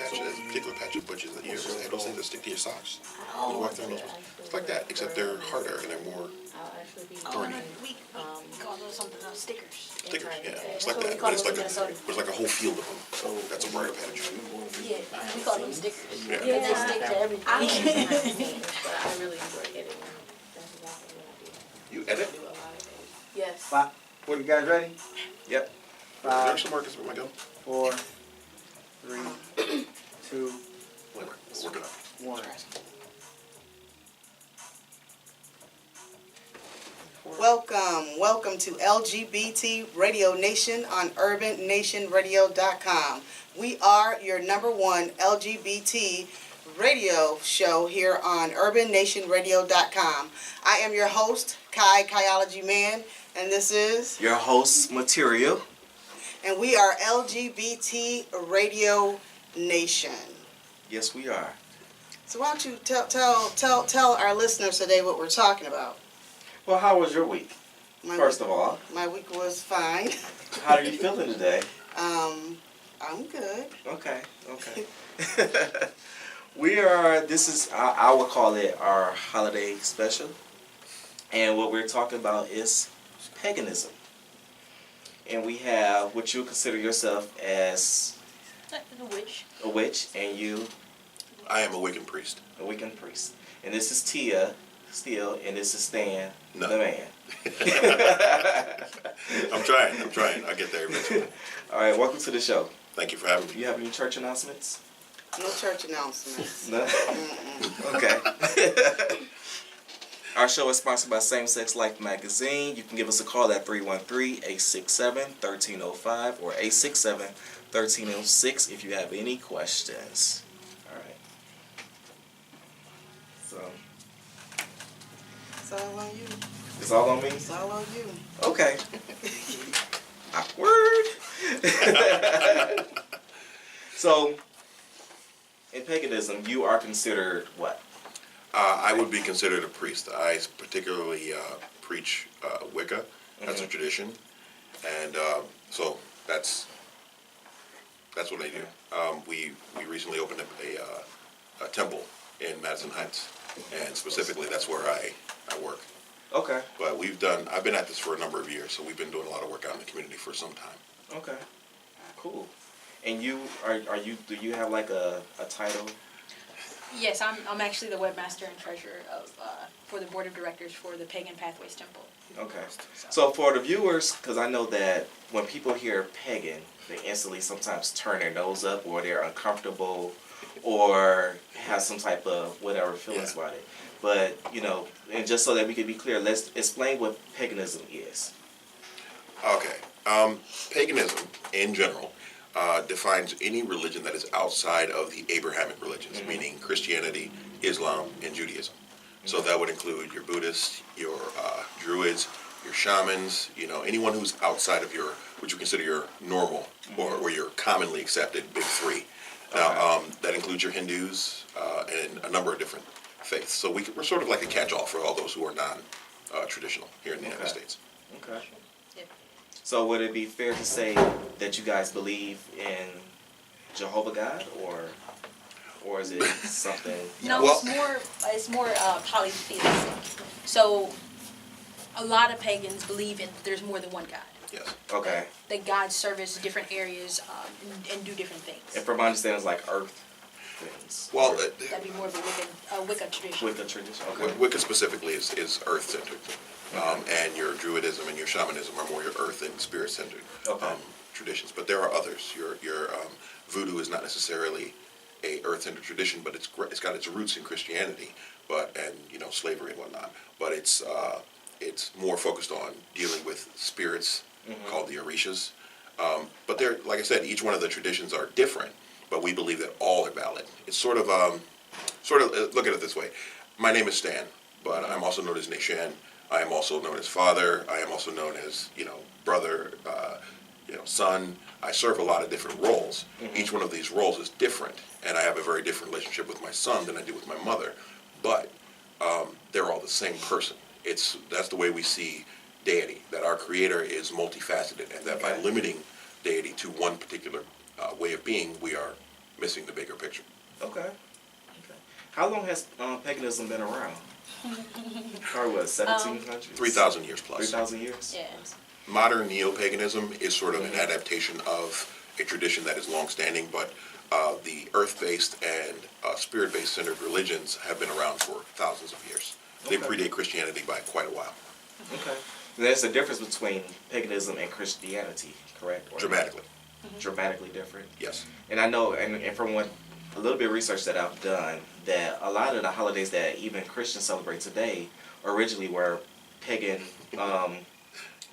patch, there's a particular patch of butches that you ever say, those things that stick to your socks. When you walk through those, it's like that, except they're harder and they're more thorny. We call those something else, stickers. Stickers, yeah, it's like that, but it's like a whole field of them. So that's a brighter patch. Yeah, we call them stickers. Yeah. And they stick to everything. I but I really enjoy editing. You edit? Yes. Five. What, you guys ready? Yep. Five, Direction markers with my gun. 4, 3, 2, Whatever, we'll work it out. 1. Welcome to LGBT Radio Nation on UrbanNationRadio.com. We are your #1 LGBT radio show here on UrbanNationRadio.com. I am your host, Kaiology Mann, and this is your host, Matirio. And we are LGBT Radio Nation. Yes, we are. So why don't you tell our listeners today what we're talking about? Well, how was your week? First of all, my week was fine. how are you feeling today? I'm good. Okay. I would call it our holiday special. And what we're talking about is paganism. And we have what you consider yourself as A witch. a witch, and you I am a Wiccan priest. a Wiccan priest. And this is Tia, still, and this is Stan, No. the man. I'm trying. I'll get there eventually. All right, welcome to the show. Thank you for having Do me. you have any church announcements? No church announcements. No? Okay. Our show is sponsored by Same Sex Life Magazine. You can give us a call at 313-867-1305 or 867-1306 if you have any questions. All right. So, It's all on you. it's all on me? It's all on you. Okay. Awkward. So, in paganism, you are considered what? I would be considered a priest. I particularly preach Wicca. That's a tradition, and so that's what I do. We recently opened up a temple in Madison Heights, and specifically that's where I work. Okay. But I've been at this for a number of years, so we've been doing a lot of work out in the community for some time. Okay. Cool. And you do you have like a title? Yes, I'm actually the webmaster and treasurer of for the board of directors for the Pagan Pathways Temple. Okay. So for the viewers, because I know that when people hear pagan, they instantly sometimes turn their nose up, or they're uncomfortable, or have some type of whatever feelings about it. But, and just so that we can be clear, let's explain what paganism is. Okay. Paganism, in general, defines any religion that is outside of the Abrahamic religions, meaning Christianity, Islam, and Judaism. So that would include your Buddhists, your Druids, your shamans, anyone who's outside of what you consider your normal or your commonly accepted big three. Now, that includes your Hindus and a number of different faiths. So we're sort of like a catch-all for all those who are non-traditional here in the United States. Okay. Yeah. So would it be fair to say that you guys believe in Jehovah God, or is it something? No, Well- it's more polytheistic. So a lot of pagans believe there's more than one God. Yes. Okay. That God service different areas and do different things. And from my understanding, it's like earth things. Well, That'd be more of a Wicca tradition. With the tradition. Okay. Wicca specifically is earth-centered. And your Druidism and your shamanism are more your earth and spirit-centered traditions. But there are others. Your voodoo is not necessarily a earth-centered tradition, but it's got its roots in Christianity, and slavery and whatnot. But it's more focused on dealing with spirits called the Orishas. But they're, like I said, each one of the traditions are different, but we believe that all are valid. It's sort of look at it this way. My name is Stan, but I'm also known as Nation. I am also known as father. I am also known as, brother, son. I serve a lot of different roles. Each one of these roles is different, and I have a very different relationship with my son than I do with my mother. But they're all the same person. That's the way we see deity, that our Creator is multifaceted, and that by limiting deity to one particular way of being, we are missing the bigger picture. Okay. How long has paganism been around? Probably what, 1700s? 3,000 years plus. 3,000 years? Yeah. Modern neo-paganism is sort of an adaptation of a tradition that is long-standing, but the earth-based and spirit-based centered religions have been around for thousands of years. They Okay. predate Christianity by quite a while, Okay. There's a difference between paganism and Christianity, correct? Or dramatically. Dramatically different. Yes. And I know, and from what a little bit of research that I've done, that a lot of the holidays that even Christians celebrate today originally were pagan,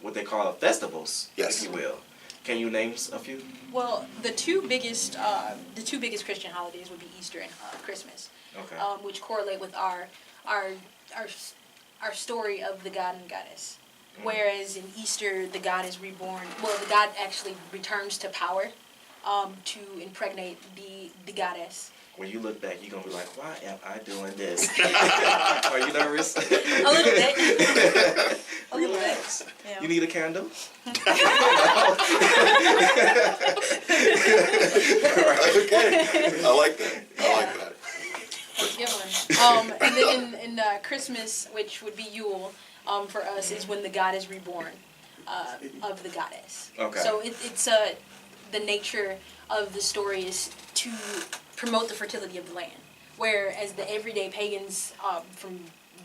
what they call festivals, Yes. if you will. Can you name a few? Well, the two biggest Christian holidays would be Easter and Christmas, Okay. which correlate with our story of the god and goddess. Whereas in Easter, the god is reborn. Well, the god actually returns to power to impregnate the goddess. When you look back, you're going to be like, why am I doing this? Are you nervous? A little bit. A little bit. Yeah. You need a candle? Okay. I like that. I like that. Good one. And then in Christmas, which would be Yule, for us, is when the god is reborn of the goddess. Okay. So it's the nature of the story is to promote the fertility of the land. Whereas the everyday pagans from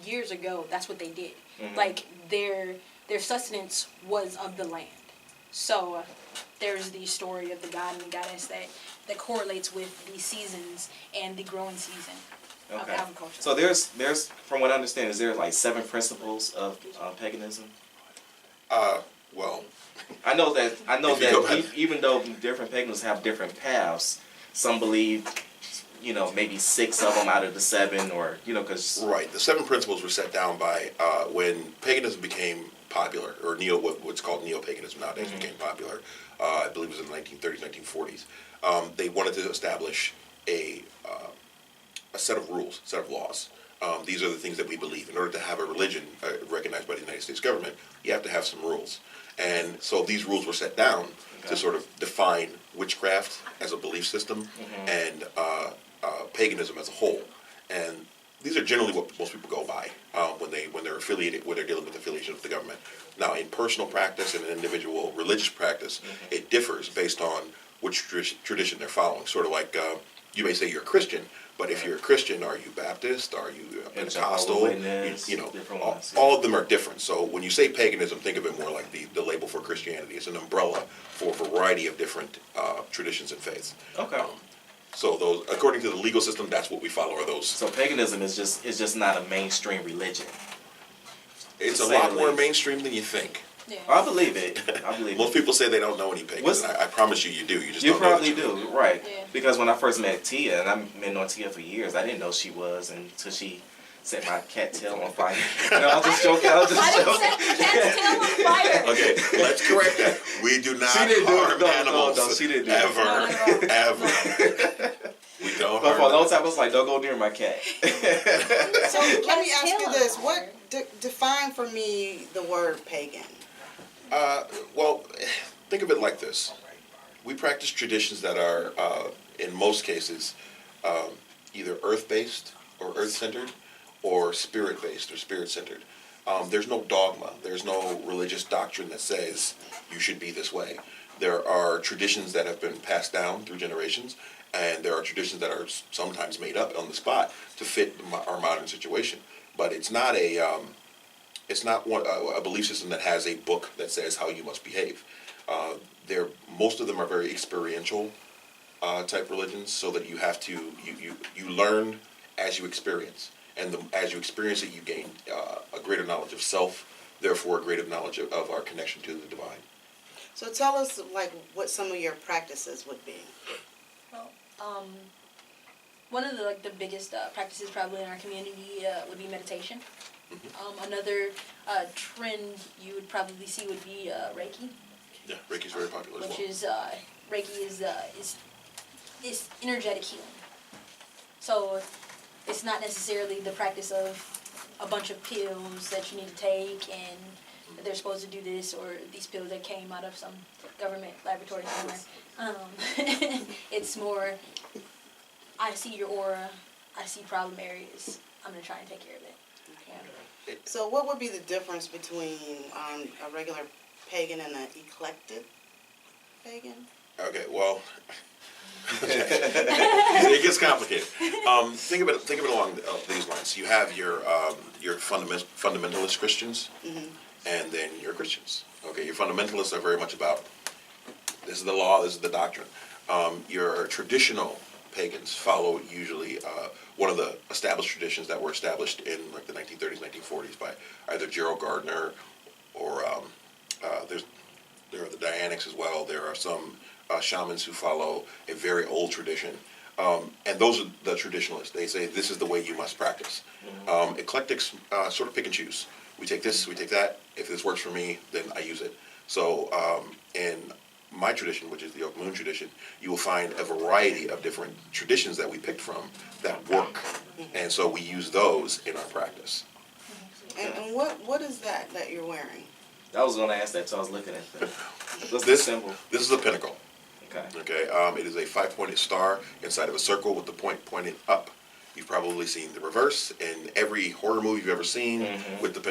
years ago, that's what they did. Mhm. Like their sustenance was of the land. So there's the story of the god and the goddess that correlates with the seasons and the growing season of Okay. agriculture. So there's from what I understand, is there like 7 principles of paganism? Well, I know that If you go by- even though different pagans have different paths, some believe, maybe 6 of them out of the 7, or because right. The 7 principles were set down by when paganism became popular, or what's called neo-paganism nowadays became popular. I believe it was in the 1930s, 1940s. They wanted to establish a set of rules, a set of laws. These are the things that we believe. In order to have a religion recognized by the United States government, you have to have some rules. And so these rules were set down to sort of define witchcraft as a belief system and paganism as a whole. And these are generally what most people go by when they're affiliated, when they're dealing with affiliation with the government. Now, in personal practice and in individual religious practice, it differs based on which tradition they're following. Sort of like you may say you're a Christian, but if you're a Christian, are you Baptist? Are you Pentecostal? Different ones, All of them are different. So when you say paganism, think of it more like the label for Christianity. It's an umbrella for a variety of different traditions and faiths. Okay. So those, according to the legal system, that's what we follow. Are those? So paganism is just not a mainstream religion. It's to a say lot the more least. mainstream than you think. Yeah. I believe it. I believe Most it. people say they don't know any pagans. What's- And I promise you do. You just You don't know probably that do, right? Yeah. Because when I first met Tia, and I've been on Tia for years, I didn't know she was until she set my cat tail on fire. No, I'm just joking. I'm I just didn't joking. set the cat's tail on fire. Okay, let's correct that. We do not She didn't do it. harm No, animals. no, she didn't do it. Ever, No. ever. We don't But for a long harm time, I was like, don't go near my cat. So let me ask tail you on this: fire. what define for me the word pagan? Well, think of it like this. We practice traditions that are, in most cases, either earth-based or earth-centered, or spirit-based or spirit-centered. There's no dogma. There's no religious doctrine that says you should be this way. There are traditions that have been passed down through generations, and there are traditions that are sometimes made up on the spot to fit our modern situation. But it's not a belief system that has a book that says how you must behave. Most of them are very experiential type religions, so that you have to you learn as you experience, and as you experience it, you gain a greater knowledge of self, therefore a greater knowledge of our connection to the divine. So tell us like what some of your practices would be. Well, one of the biggest practices probably in our community would be meditation. Another trend you would probably see would be Reiki, Yeah, Reiki's very popular as which well. is Reiki is energetic healing. So it's not necessarily the practice of a bunch of pills that you need to take and that they're supposed to do this, or these pills that came out of some government laboratory somewhere. It's more I see your aura, I see problem areas, I'm gonna try and take care of it. Yeah. So what would be the difference between a regular pagan and an eclectic pagan? Okay, well, it gets complicated. Think of it along these lines. You have your fundamentalist Christians, and then your Christians. Okay, your fundamentalists are very much about this is the law, this is the doctrine. Your traditional pagans follow usually one of the established traditions that were established in like the 1930s, 1940s by either Gerald Gardner or there are the Dianics as well. There are some shamans who follow a very old tradition. And those are the traditionalists. They say this is the way you must practice. Eclectics sort of pick and choose. We take this, we take that. If this works for me, then I use it. So in my tradition, which is the Oak Moon tradition, you will find a variety of different traditions that we picked from that work. And so we use those in our practice. And what is that you're wearing? I was gonna ask that, so I was looking at that. What's this symbol? This is the pinnacle. Okay. Okay, it is a 5-pointed star inside of a circle with the point pointed up. You've probably seen the reverse in every horror movie you've ever seen with the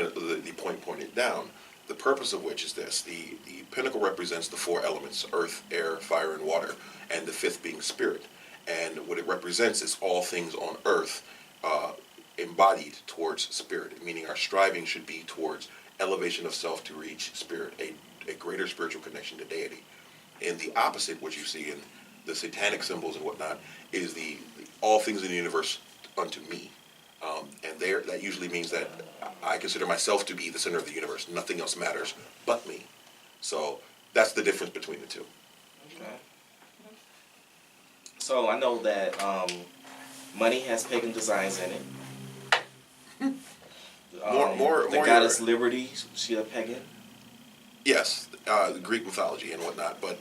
point pointed down. The purpose of which is this: the pinnacle represents the 4 elements: earth, air, fire, and water, and the 5th being spirit. And what it represents is all things on earth embodied towards spirit, meaning our striving should be towards elevation of self to reach spirit, a greater spiritual connection to deity. And the opposite, what you see in the satanic symbols and whatnot, is the all things in the universe unto me. And that usually means that I consider myself to be the center of the universe. Nothing else matters but me. So that's the difference between the two. Okay. So I know that money has pagan designs in it. The goddess Liberty, she a pagan? Yes, the Greek mythology and whatnot. But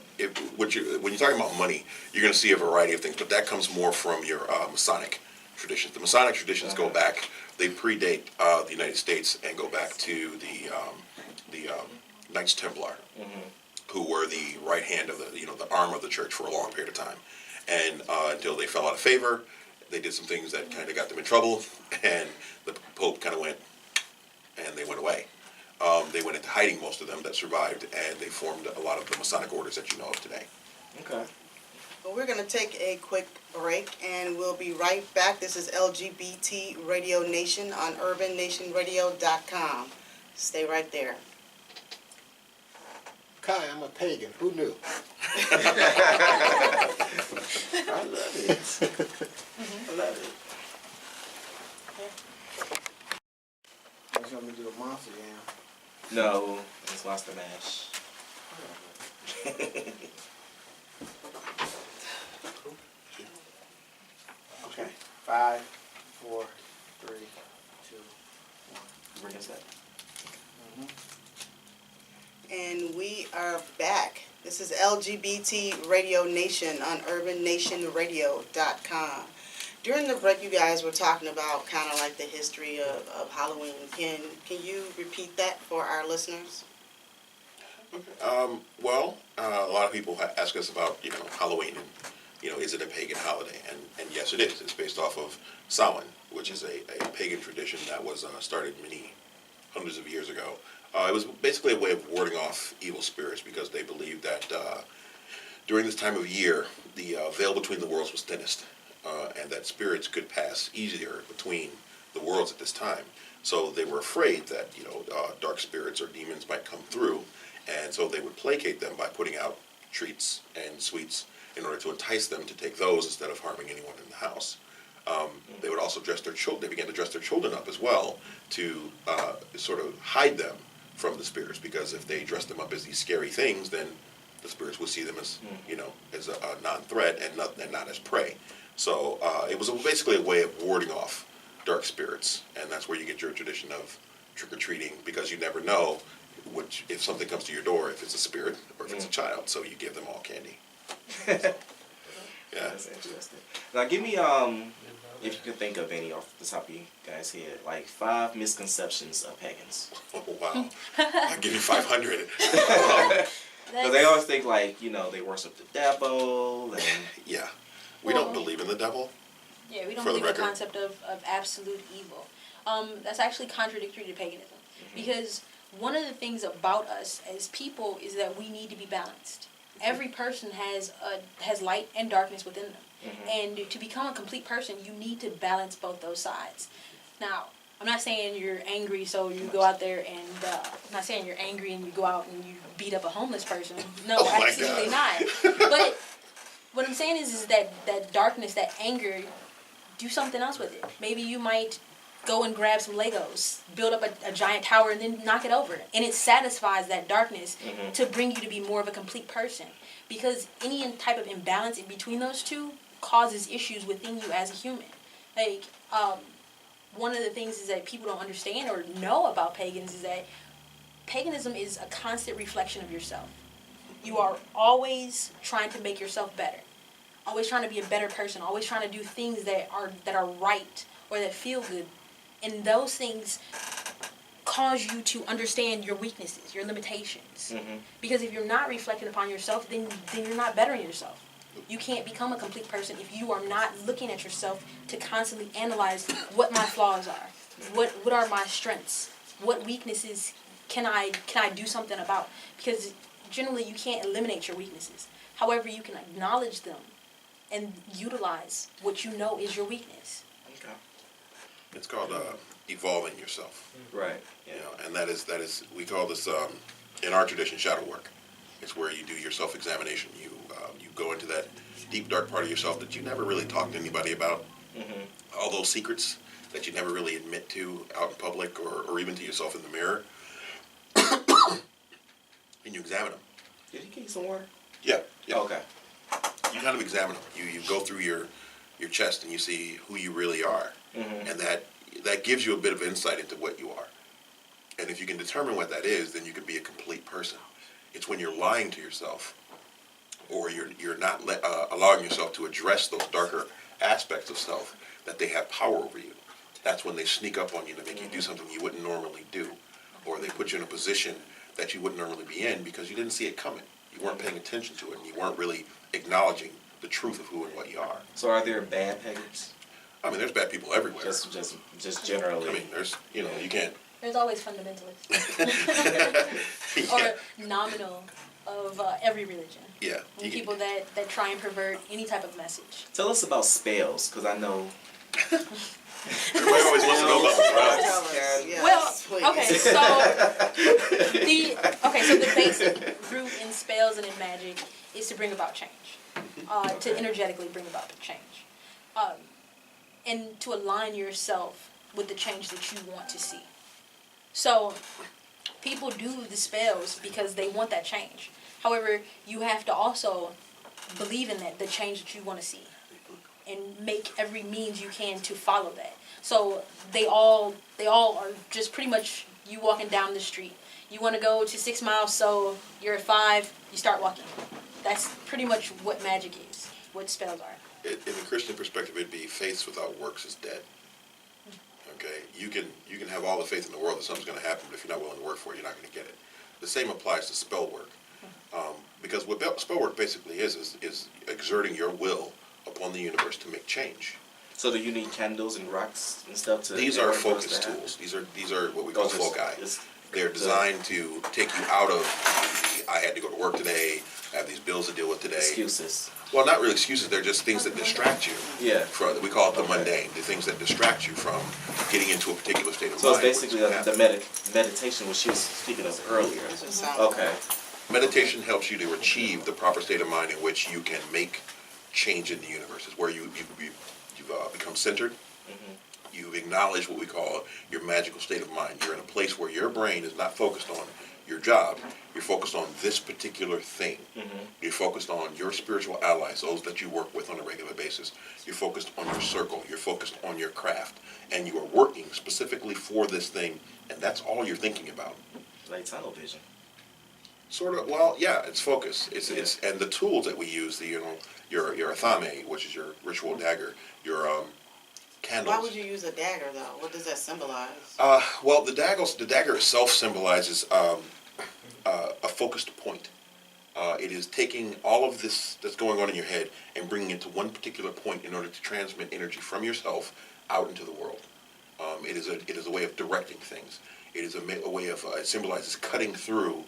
when you're talking about money, you're going to see a variety of things. But that comes more from your Masonic traditions. The Masonic traditions go back; they predate the United States and go back to the Knights Templar, who were the right hand of the arm of the church for a long period of time, and until they fell out of favor, they did some things that kind of got them in trouble, and the Pope kind of went, and they went away. They went into hiding, most of them that survived, and they formed a lot of the Masonic orders that you know of today. Okay. Well, we're going to take a quick break, and we'll be right back. This is LGBT Radio Nation on UrbanNationRadio.com. Stay right there. Kai, I'm a pagan. Who knew? I love it. I love it. You want me to do the monster jam? No, it's Monster Mash. Okay. 5, 4, 3, 2, 1. Bring us that. And we are back. This is LGBT Radio Nation on UrbanNationRadio.com. During the break, you guys were talking about kind of like the history of Halloween. Can you repeat that for our listeners? Well, a lot of people ask us about Halloween and is it a pagan holiday? And yes, it is. It's based off of Samhain, which is a pagan tradition that was started many hundreds of years ago. It was basically a way of warding off evil spirits because they believed that during this time of year, the veil between the worlds was thinnest, and that spirits could pass easier between the worlds at this time. So they were afraid that dark spirits or demons might come through, and so they would placate them by putting out treats and sweets in order to entice them to take those instead of harming anyone in the house. They would also dress their children. They began to dress their children up as well to sort of hide them from the spirits, because if they dressed them up as these scary things, then the spirits would see them as as a non-threat and not as prey. So it was basically a way of warding off dark spirits, and that's where you get your tradition of trick-or-treating, because you never know if something comes to your door, if it's a spirit or if it's a child. So you give them all candy. Yeah, That's interesting. Now, give me if you can think of any off the top of you guys' head, like 5 misconceptions of pagans. Oh wow! I'll give you 500. Because they always think they worship the devil and Yeah, we don't believe in the devil. Yeah, we don't For the believe in the record. concept of absolute evil. That's actually contradictory to paganism. Because one of the things about us as people is that we need to be balanced. Every person has light and darkness within them. And to become a complete person, you need to balance both those sides. Now, I'm not saying you're angry, so you go out there and I'm not saying you're angry and you go out and you beat up a homeless person. No, Oh my absolutely God. not. But what I'm saying is that darkness, that anger, do something else with it. Maybe you might go and grab some Legos, build up a giant tower, and then knock it over. And it satisfies that darkness to bring you to be more of a complete person. Because any type of imbalance in between those two causes issues within you as a human. Like, one of the things is that people don't understand or know about pagans is that paganism is a constant reflection of yourself. You are always trying to make yourself better. Always trying to be a better person. Always trying to do things that are right or that feel good. And those things cause you to understand your weaknesses, your limitations. Because if you're not reflecting upon yourself, then you're not bettering yourself. You can't become a complete person if you are not looking at yourself to constantly analyze what my flaws are. What are my strengths? What weaknesses can I do something about? Because generally you can't eliminate your weaknesses. However, you can acknowledge them and utilize what you know is your weakness. Okay. It's called evolving yourself. Right. Yeah. You know, and that is we call this in our tradition shadow work. It's where you do your self-examination. You go into that deep dark part of yourself that you never really talk to anybody about. All those secrets that you never really admit to out in public or even to yourself in the mirror. And you examine them. Did he give you some water? Yeah. Okay. You kind of examine them. You go through your chest and you see who you really are. And that gives you a bit of insight into what you are. And if you can determine what that is, then you can be a complete person. It's when you're lying to yourself or you're not allowing yourself to address those darker aspects of self that they have power over you. That's when they sneak up on you to make you do something you wouldn't normally do. Or they put you in a position that you wouldn't normally be in because you didn't see it coming. You weren't paying attention to it and you weren't really acknowledging the truth of who and what you are. So are there bad pagans? I mean, there's bad people everywhere. Just generally. I mean, there's, you can't. There's always fundamentalists. Or nominal of every religion. Yeah. And people that try and pervert any type of message. Tell us about spells, because I know. Everybody always wants to know about the spells. Yes, Well, please. okay, so the basic root in spells and in magic is to bring about change, to energetically bring about change, and to align yourself with the change that you want to see. So people do the spells because they want that change. However, you have to also believe in the change that you want to see, and make every means you can to follow that. So they all are just pretty much you walking down the street. You want to go to 6 miles, so you're at 5, you start walking. That's pretty much what magic is, what spells are. In the Christian perspective, it'd be faith without works is dead. Okay, you can have all the faith in the world that something's going to happen, but if you're not willing to work for it, you're not going to get it. The same applies to spell work, because what spell work basically is exerting your will upon the universe to make change. So do you need candles and rocks and stuff to? These are focus tools. These are what we call foci. They're designed to take you out of the I had to go to work today, I have these bills to deal with today. Excuses. Well, not really excuses. They're just things that distract you. Yeah. We call it the mundane. The things that distract you from getting into a particular state of So mind. it's basically the meditation which she was speaking of earlier. Okay. Meditation helps you to achieve the proper state of mind in which you can make change in the universe. It's where you've become centered. You've acknowledged what we call your magical state of mind. You're in a place where your brain is not focused on your job. You're focused on this particular thing. You're focused on your spiritual allies, those that you work with on a regular basis. You're focused on your circle. You're focused on your craft. And you are working specifically for this thing, and that's all you're thinking about. Like tunnel vision. Sort of. Well, yeah, it's focus. It's and the tools that we use. Your athame, which is your ritual dagger. Your candles. Why would you use a dagger, though? What does that symbolize? Well, the dagger itself symbolizes a focused point. It is taking all of this that's going on in your head and bringing it to one particular point in order to transmit energy from yourself out into the world. It is a way of directing things. It is a way of, it symbolizes cutting through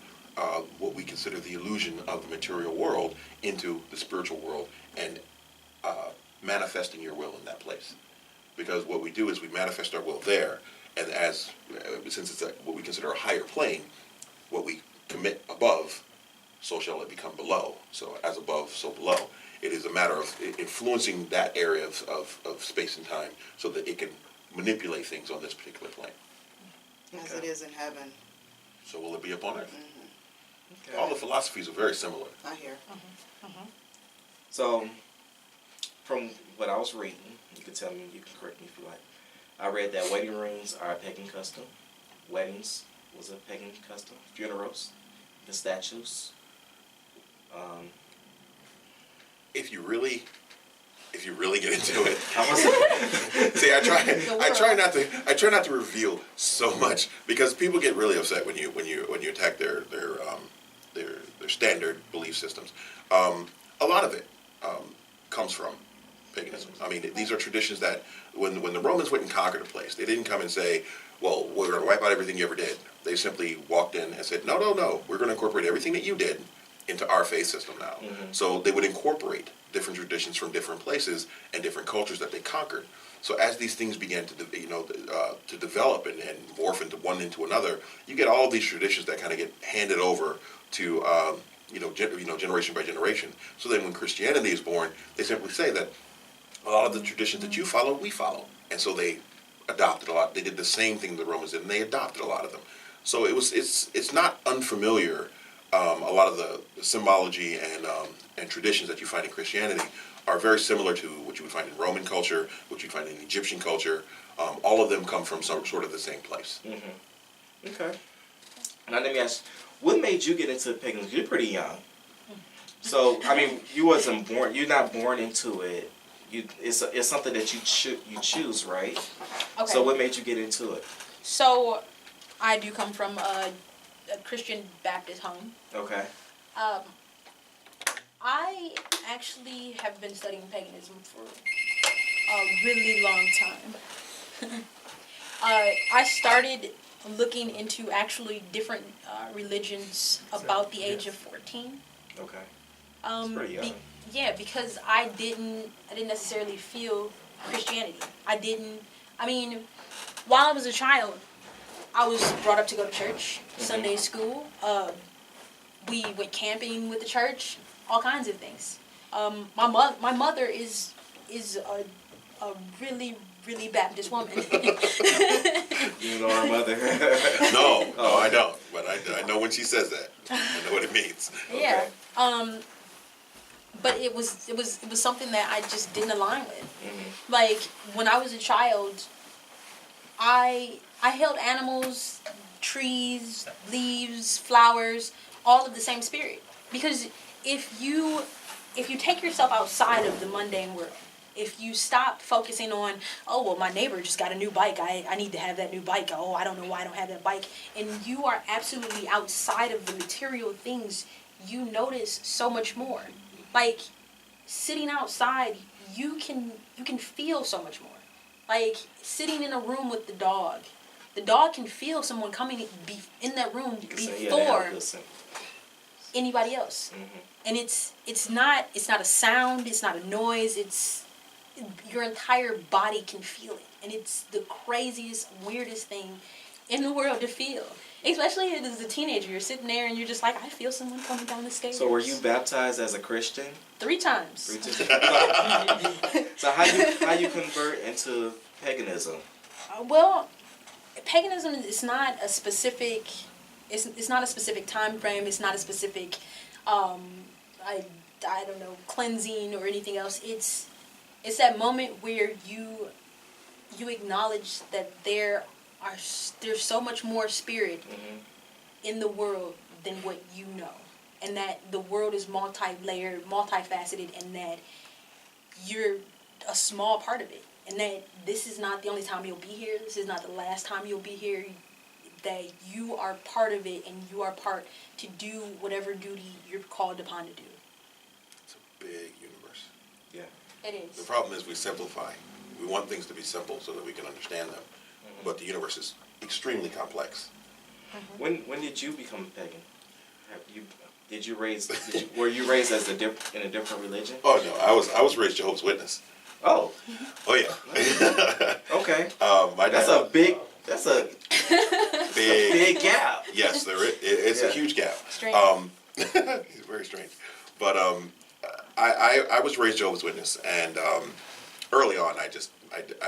what we consider the illusion of the material world into the spiritual world and manifesting your will in that place. Because what we do is we manifest our will there, and since it's what we consider a higher plane, what we commit above, so shall it become below. So as above, so below. It is a matter of influencing that area of space and time so that it can manipulate things on this particular plane. As it is in heaven. So will it be upon earth? Okay. All the philosophies are very similar. I hear. So, from what I was reading, you can tell me, you can correct me if you like. I read that wedding rings are a pagan custom. Weddings was a pagan custom. Funerals, the statues. If you really get into it, I was see, I try not to reveal so much because people get really upset when you attack their standard belief systems. A lot of it comes from paganism. I mean, these are traditions that when the Romans went and conquered a place, they didn't come and say, well, we're going to wipe out everything you ever did. They simply walked in and said, no, we're going to incorporate everything that you did into our faith system now. So they would incorporate different traditions from different places and different cultures that they conquered. So as these things began to develop and morph into another, you get all of these traditions that kind of get handed over to generation by generation. So then when Christianity is born, they simply say that a lot of the traditions that you follow, we follow. And so they adopted a lot. They did the same thing the Romans did, and they adopted a lot of them. So it's not unfamiliar. A lot of the symbology and traditions that you find in Christianity are very similar to what you would find in Roman culture, what you'd find in Egyptian culture. All of them come from some sort of the same place. Okay. Now let me ask, what made you get into paganism? You're pretty young. So, I mean, you're not born into it. It's something that you choose, right? Okay. So what made you get into it? So, I do come from a Christian Baptist home. Okay. I actually have been studying paganism for a really long time. I started looking into actually different religions about the age of 14. Okay. That's pretty young. Because I didn't necessarily feel Christianity. While I was a child, I was brought up to go to church, Sunday school. We went camping with the church, all kinds of things. My mother is a really, really Baptist woman. You know our mother. No, I don't. But I know when she says that. I know what it means. Yeah. But it was something that I just didn't align with. Like when I was a child, I held animals, trees, leaves, flowers, all of the same spirit. Because if you take yourself outside of the mundane world, if you stop focusing on, oh, well, my neighbor just got a new bike, I need to have that new bike, oh, I don't know why I don't have that bike, and you are absolutely outside of the material things, you notice so much more. Like, sitting outside, you can feel so much more. Like, sitting in a room with the dog can feel someone coming in that room before anybody else. And it's not a sound, it's not a noise, it's your entire body can feel it. And it's the craziest, weirdest thing in the world to feel. Especially as a teenager, you're sitting there and you're just like, I feel someone coming down the stairs. So were you baptized as a Christian? 3 times. 3 times. So how you convert into paganism? Well, paganism is not a specific. It's not a specific time frame. It's not a specific, I don't know, cleansing or anything else. It's that moment where you acknowledge that there's so much more spirit in the world than what you know, and that the world is multi-layered, multifaceted, and that you're a small part of it, and that this is not the only time you'll be here. This is not the last time you'll be here. that you are part of it and you are part to do whatever duty you're called upon to do. It's a big universe. Yeah. It The is. problem is we simplify. We want things to be simple so that we can understand them. But the universe is extremely complex. When did you become a pagan? Were you raised as in a different religion? Oh no, I was raised Jehovah's Witness. Oh, Oh yeah. okay. My dad, That's a big. big gap. Yes, it's a Yeah. huge gap. Strange. He's very strange. But I was raised Jehovah's Witness, and early on, I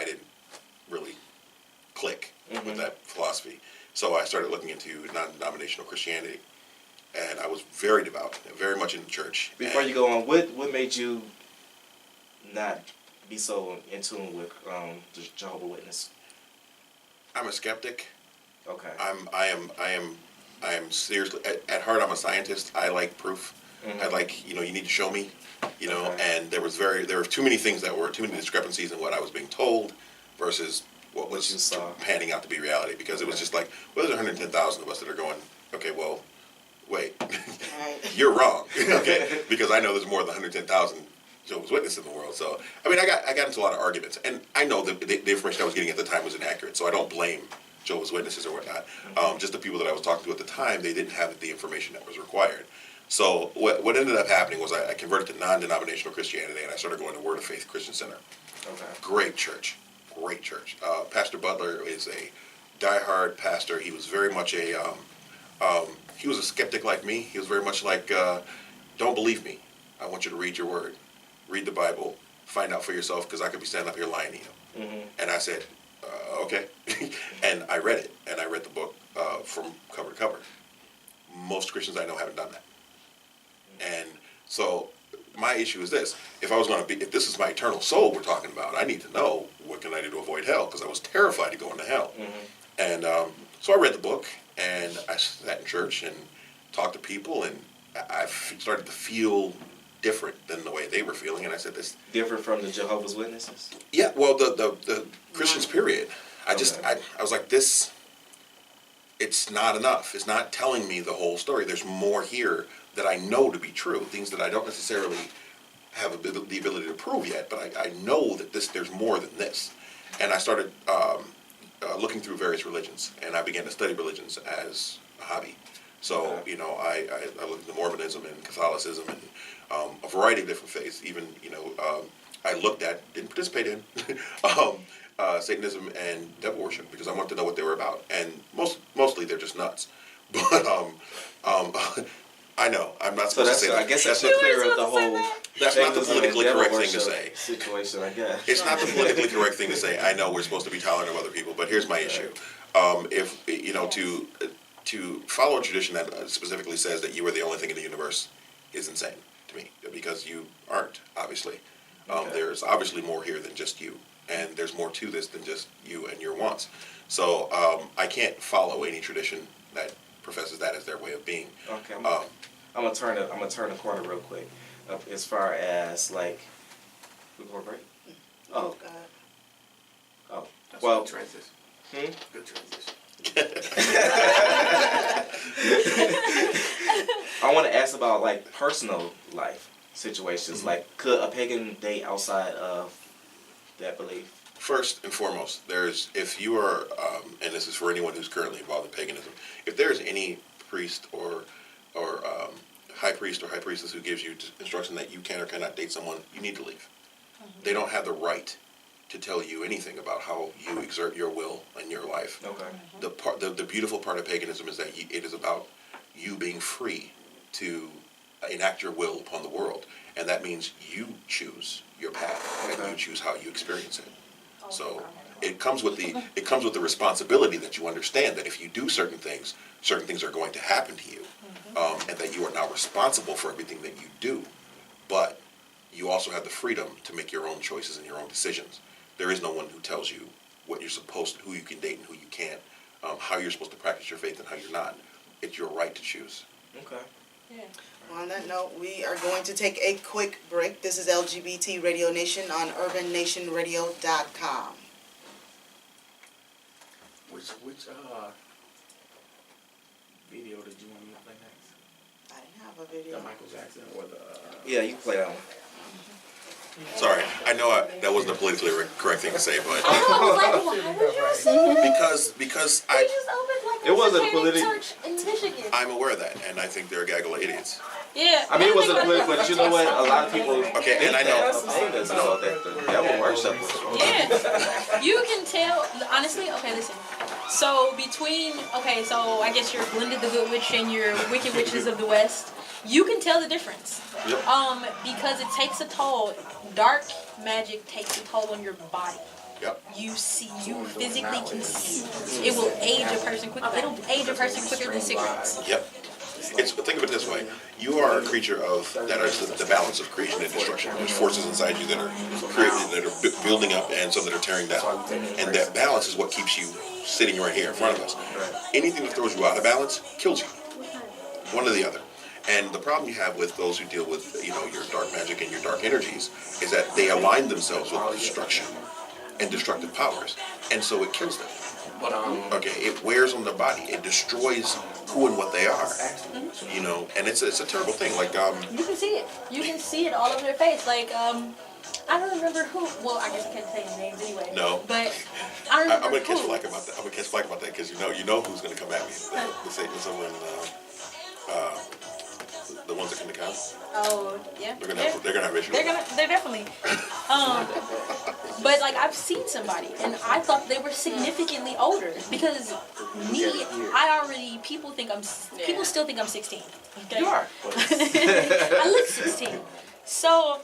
didn't really click with that philosophy. So I started looking into non-denominational Christianity, and I was very devout, very much in church. Before And you go on, what made you not be so in tune with the Jehovah's Witness? I'm a skeptic. Okay. I am seriously at heart. I'm a scientist. I like proof. I like, you need to show me, Okay. and there were too many too many discrepancies in what I was being told versus what was you saw. panning out to be reality, because it was just like, well, there's 110,000 of us that are going, okay, well, wait, Right. you're wrong, okay, because I know there's more than 110,000 Jehovah's Witnesses in the world. So, I mean, I got into a lot of arguments, and I know that the information I was getting at the time was inaccurate, so I don't blame Jehovah's Witnesses or whatnot. Just the people that I was talking to at the time, they didn't have the information that was required. So what ended up happening was I converted to non-denominational Christianity, and I started going to Word of Faith Christian Center. Okay. Great church. Pastor Butler is a diehard pastor. He was very much he was a skeptic like me. He was very much like, don't believe me. I want you to read your word. Read the Bible. Find out for yourself, because I could be standing up here lying to you. And I said, okay. And I read it, and I read the book from cover to cover. Most Christians I know haven't done that. And so my issue is this: if this is my eternal soul we're talking about, I need to know what can I do to avoid hell, because I was terrified of going to hell. And so I read the book, and I sat in church and talked to people, and I started to feel different than the way they were feeling, and I said, this Different from the Jehovah's Witnesses? yeah, well, the Christians, period. I was like, this, it's not enough. It's not telling me the whole story. There's more here that I know to be true, things that I don't necessarily have the ability to prove yet, but I know that there's more than this. And I started looking through various religions, and I began to study religions as a hobby. So, I looked into Mormonism and Catholicism and a variety of different faiths. Even, I looked at, didn't participate in, Satanism and devil worship, because I wanted to know what they were about. And mostly they're just nuts. But I know, I'm not supposed to say that. I guess that's to clear up the whole. That's not the Satanism and politically devil correct thing to worship say. Situation, I guess. It's not the politically correct thing to say. I know we're supposed to be tolerant of other people, but here's my issue. If to follow a tradition that specifically says that you are the only thing in the universe is insane to me, because you aren't, obviously. There's obviously more here than just you, and there's more to this than just you and your wants. So I can't follow any tradition that professes that as their way of being. Okay, I'm gonna turn the corner real quick. As far as like, we going to break? Oh, God. Oh, That's well. a good transition. Good transition. I want to ask about like personal life situations. Like, could a pagan date outside of that belief? First and foremost, if you are, and this is for anyone who's currently involved in paganism, if there's any priest or high priest or high priestess who gives you instruction that you can or cannot date someone, you need to leave. They don't have the right to tell you anything about how you exert your will in your life. Okay. The beautiful part of paganism is that it is about you being free to enact your will upon the world, and that means you choose your path and you choose how you experience it. So it comes with the responsibility that you understand that if you do certain things are going to happen to you, and that you are now responsible for everything that you do. But you also have the freedom to make your own choices and your own decisions. There is no one who tells you what you're supposed to, who you can date and who you can't, how you're supposed to practice your faith and how you're not. It's your right to choose. Okay. Yeah. On that note, we are going to take a quick break. This is LGBT Radio Nation on UrbanNationRadio.com. Which video did you want me to play next? I didn't have a video. The Michael Jackson or the... Yeah, you can play that one. Sorry, I know that wasn't a politically correct thing to say, but I was like, why would you say that? because They I just opened like It a wasn't satanic politi- church in Michigan. I'm aware of that, and I think they're a gaggle of idiots. Yeah. I mean, it wasn't political, but you know what? A lot of people Okay, and I know. famous know that the devil worship was Yeah. You can tell, honestly, okay, listen. So so I guess you're Blended the Good Witch and your Wicked Witches of the West. You can tell the difference. Yep. Because it takes a toll. Dark magic takes a toll on your body. Yep. You physically can see it. It will age a person quicker. It'll age a person quicker than cigarettes. Yep. Think of it this way: you are a creature that is the balance of creation and destruction. There's forces inside you that are creating, that are building up, and some that are tearing down. And that balance is what keeps you sitting right here in front of us. Anything that throws you out of balance kills you. One or the other. And the problem you have with those who deal with your dark magic and your dark energies is that they align themselves with destruction and destructive powers, and so it kills them. But Okay, it wears on their body. It destroys who and what they are. And it's a terrible thing. Like You can see it. You can see it all over their face. Like I don't remember who. Well, I guess I can't say names anyway. No. But I don't remember I'm gonna catch who. flack about that. I'm gonna catch flack about that because you know who's gonna come at me. Someone, the ones that come to count. Oh yeah. They're gonna have issues. They're definitely. But like I've seen somebody, and I thought they were significantly older because people still think I'm 16. Okay? You are. I look 16. So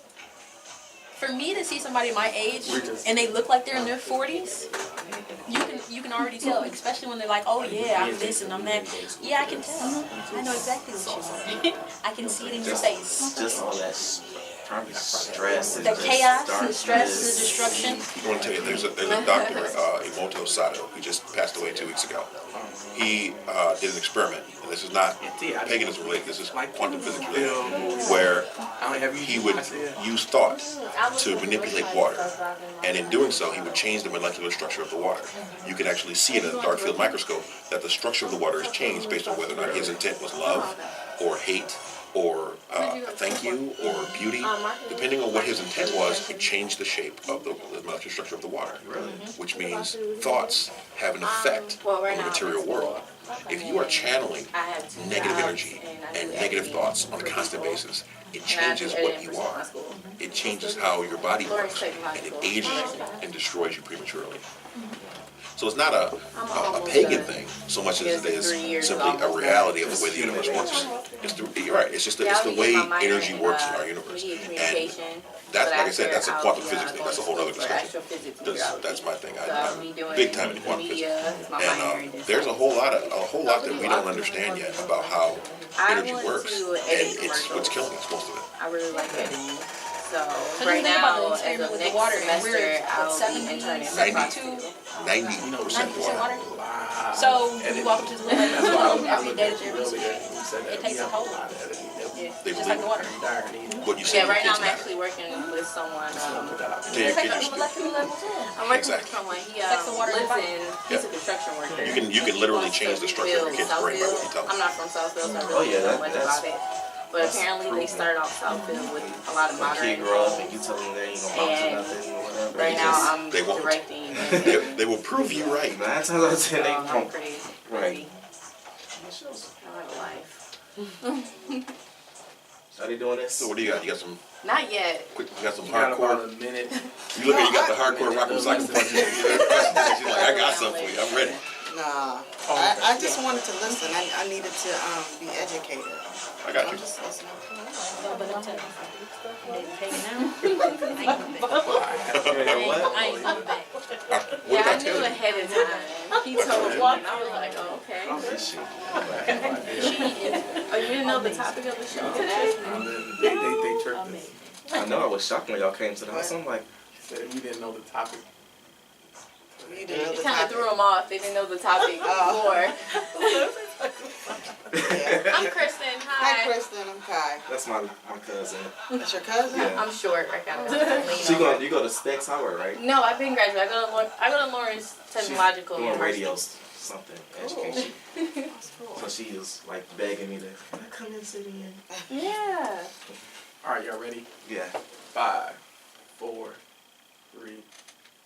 for me to see somebody my age and they look like they're in their 40s, you can already tell, especially when they're like, oh yeah, I'm this and I'm that. Yeah, I can tell. I know exactly what you want. I can see it in your face. just all that stress. And The chaos, the darkness. stress, the destruction. I want to tell you, there's a doctor, Emoto Sato, who just passed away 2 weeks ago. He did an experiment, and this is not paganism related, this is quantum physics related, where he would use thought to manipulate water. And in doing so, he would change the molecular structure of the water. You can actually see it in a dark field microscope that the structure of the water is changed based on whether or not his intent was love or hate or thank you or beauty. Depending on what his intent was, it changed the shape of the molecular structure of the water. Which means thoughts have an effect on the material world. If you are channeling negative energy and negative thoughts on a constant basis, it changes what you are. It changes how your body works, and it ages you and destroys you prematurely. So it's not a pagan thing so much as it is simply a reality of the way the universe works. You're right. It's the way energy works in our universe, and that's, like I said, that's a quantum physics thing. That's a whole other discussion. That's my thing. I'm big time into quantum physics, and there's a whole lot that we don't understand yet about how energy works, and it's what's killing us, most of it. I really like editing. So So right just think about the now, as experiment of with the next water, and semester, we're I'll be 70, interning 72, 90% 90% water. water. So you walk up to the lake every day that you're it takes a toll. They Just like the water. What you say Yeah, right now I'm matter. actually working with someone. Tell your It's like kids on your the story. molecular level too. I'm working Exactly. with someone. He Affects the water in the lives body. in. He's a construction worker. You can literally change the structure of your kid's brain by what you tell them. I'm not from Southfield, so I Oh, really yeah, don't know much that's- about it. But apparently they started off Southfield with a lot of When a modern kid grow up homes. and you tell them they ain't gonna bounce or And nothing or whatever. Right now I'm They won't. directing. They will prove you right. 9 times out of 10 they I'm won't. pretty Right. I have a life. Are they doing this? So what do you got? You got some Not yet. quick? You got some You got about hardcore? a minute. You look at you got the hardcore rock and cycle punches. She's like, I got something for you. I'm ready. Nah, I just wanted to listen. I needed to be educated. I got I'm you. just listening. But I'm telling you, they taking now. I ain't coming back. What Yeah, did I I tell knew you? ahead of time. He told me, and I was like, oh, okay. This shit. Oh, you didn't know the topic of the show today? They tricked us. I know I was shocked when y'all came to the house. I'm like, Said we didn't know the topic. You didn't know It the kind of topic. threw them off. They didn't know the topic before. Yeah. I'm Kristen. Hi, Hi. Kristen. I'm Kai. that's my cousin. That's your cousin? Yeah. I'm short. I gotta So lean over. you go to Specs Howard, right? No, I've been graduated. I go to Lawrence Technological Doing University. radios. something, education. So she was like begging me to, can I come and sit in? Yeah. All right, y'all ready? Yeah. 5, 4, 3,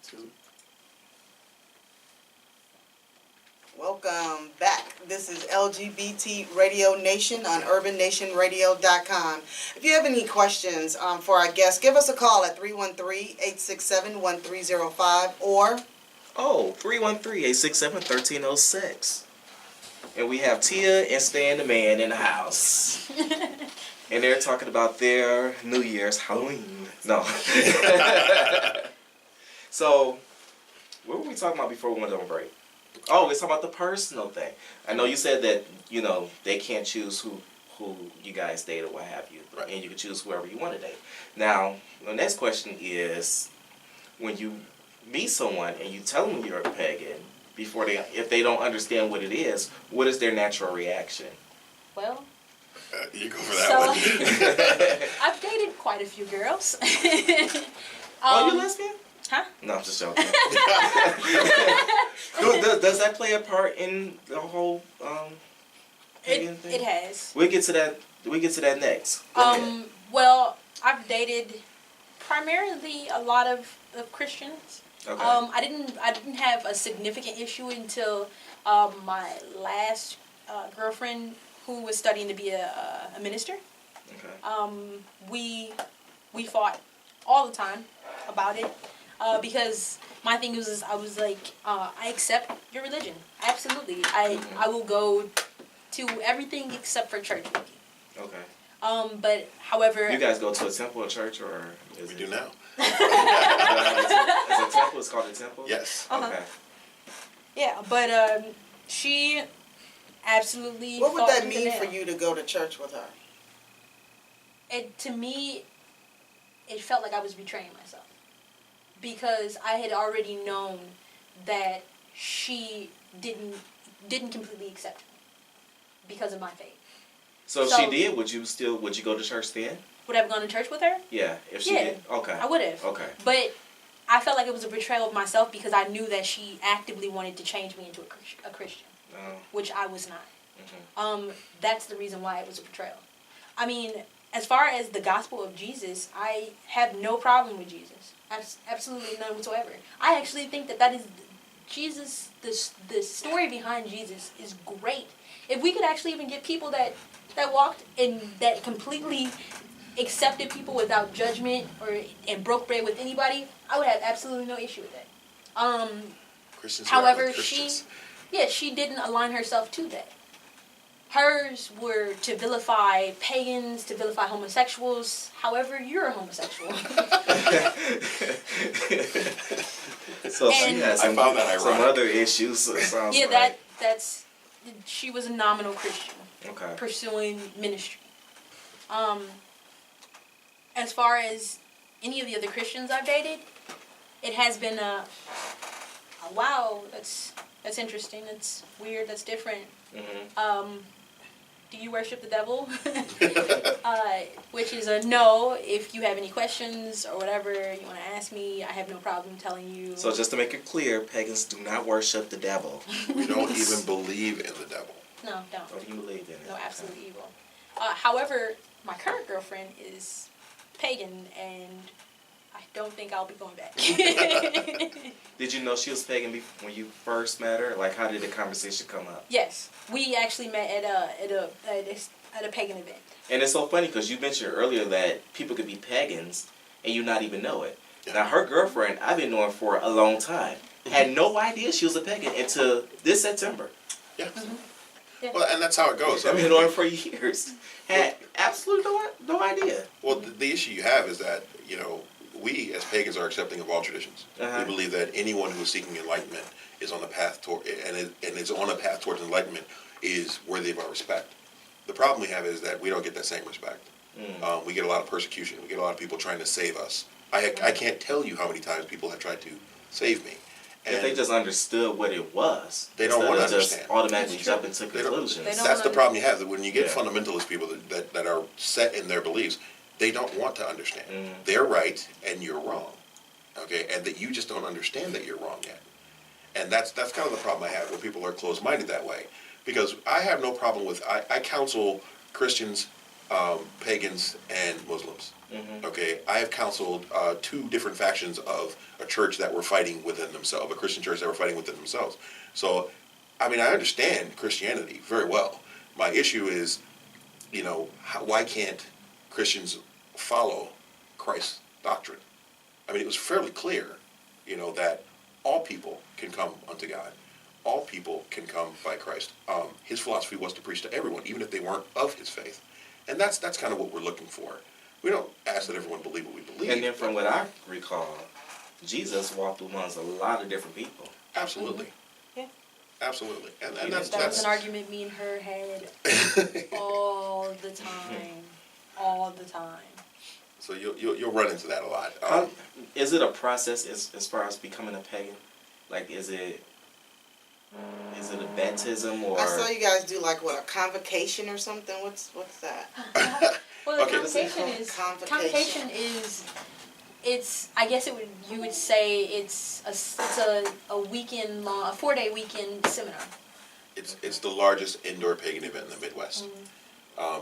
2. Welcome back. This is LGBT Radio Nation on UrbanNationRadio.com. If you have any questions for our guests, give us a call at 313-867-1305 or... Oh, 313-867-1306. And we have Tia and Stan the Man in the house. And they're talking about their New Year's Halloween. No. So, what were we talking about before we went on break? Oh, we're talking about the personal thing. I know you said that, you know, they can't choose who you guys date or what have you. Right. And you can choose whoever you want to date. Now, the next question is, when you meet someone and you tell them you're a pagan, if they don't understand what it is, what is their natural reaction? Well, You go for that one. I've dated quite a few girls. Oh, you lesbian? Huh? No, I'm just joking. Does that play a part in the whole pagan thing? It has. We get to that next. Go ahead. Well, I've dated primarily a lot of Christians. Okay. I didn't have a significant issue until my last girlfriend, who was studying to be a minister. Okay. We fought all the time about it because my thing was I was like, I accept your religion, absolutely. I will go to everything except for church with you. Okay. But however, You guys go to a temple or church, or is We it? do now. Is a temple? It's called a temple. Yes. Okay. yeah, but she absolutely. What would fought that tooth and mean for nail. you to go to church with her? To me, it felt like I was betraying myself because I had already known that she didn't completely accept me because of my faith. So if So- she did, would you go to church then? Would I have gone to church with her? Yeah. If she Yeah. did. Okay. I would have. Okay. But I felt like it was a betrayal of myself because I knew that she actively wanted to change me into a Christian, Oh. which I was not. Mhm. That's the reason why it was a betrayal. I mean, as far as the gospel of Jesus, I have no problem with Jesus. Absolutely none whatsoever. I actually think that is Jesus. The story behind Jesus is great. If we could actually even get people that walked and that completely accepted people without judgment and broke bread with anybody, I would have absolutely no issue with that. Christians However, are Christians. she didn't align herself to that. Hers were to vilify pagans, to vilify homosexuals. However, you're a homosexual. So she And- has I found that some ironic. other issues. It sounds Yeah, like. she was a nominal Christian Okay. pursuing ministry. As far as any of the other Christians I've dated, it has been a wow, that's interesting, that's weird, that's different. Mhm. Do you worship the devil? Which is a no. If you have any questions or whatever you want to ask me, I have no problem telling you. So just to make it clear, pagans do not worship the devil. We don't even believe in the devil. No, don't. Or do you believe in it? No, absolute evil. However, my current girlfriend is pagan, and I don't think I'll be going back. Did you know she was pagan when you first met her? Like, how did the conversation come up? Yes, we actually met at a pagan event. And it's so funny because you mentioned earlier that people could be pagans and you not even know it. Yeah. Now, her girlfriend, I've been knowing for a long time, had no idea she was a pagan until this September. Yeah. Yeah. Well, and that's how it goes. I I've been mean, knowing her for years. Had absolutely no idea. well, the issue you have is that, you know, we as pagans are accepting of all traditions. Uh-huh. We believe that anyone who is seeking enlightenment is on the path toward, and is on a path towards enlightenment is worthy of our respect. The problem we have is that we don't get that same respect. We get a lot of persecution. We get a lot of people trying to save us. I can't tell you how many times people have tried to save me. If they just understood what it was, They don't want to instead of just understand. automatically It's true. jump into They don't- conclusions. They don't That's the problem you have, that when you get Yeah. fundamentalist people that are set in their beliefs, they don't want to understand. Mhm. They're right and you're wrong. Okay? And that you just don't understand that you're wrong yet. And that's kind of the problem I have when people are closed-minded that way. Because I have no problem with, I counsel Christians, pagans, and Muslims. Okay, I have counseled 2 different factions of a church that were fighting within themselves, a Christian church that were fighting within themselves. So, I mean, I understand Christianity very well. My issue is, why can't Christians follow Christ's doctrine? I mean, it was fairly clear, that all people can come unto God. All people can come by Christ. His philosophy was to preach to everyone, even if they weren't of his faith. And that's kind of what we're looking for. We don't ask that everyone believe what we believe. And then from what I recall, Jesus walked amongst a lot of different people. Absolutely. Yeah. Absolutely. And That was that's an argument me and her had all the time. All the time. So you'll run into that a lot. Is it a process as far as becoming a pagan? Like, is it a baptism or? I saw you guys do like a convocation or something. What's that? Well, the Okay. convocation is it's, I guess you would say it's a weekend long, a 4-day weekend seminar. It's the largest indoor pagan event in the Midwest.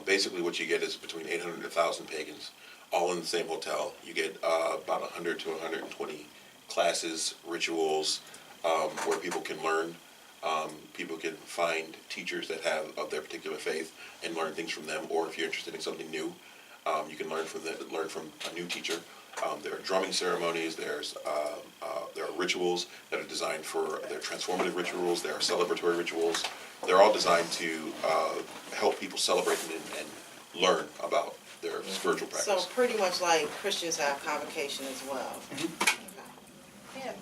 Basically, what you get is between 800 and 1,000 pagans, all in the same hotel. You get about 100 to 120 classes, rituals, where people can learn. People can find teachers that have of their particular faith and learn things from them. Or if you're interested in something new, you can learn from a new teacher. There are drumming ceremonies. There are rituals that are designed they're transformative rituals. There are celebratory rituals. They're all designed to help people celebrate and learn about their spiritual practice. So pretty much like Christians have convocation as well. Yeah.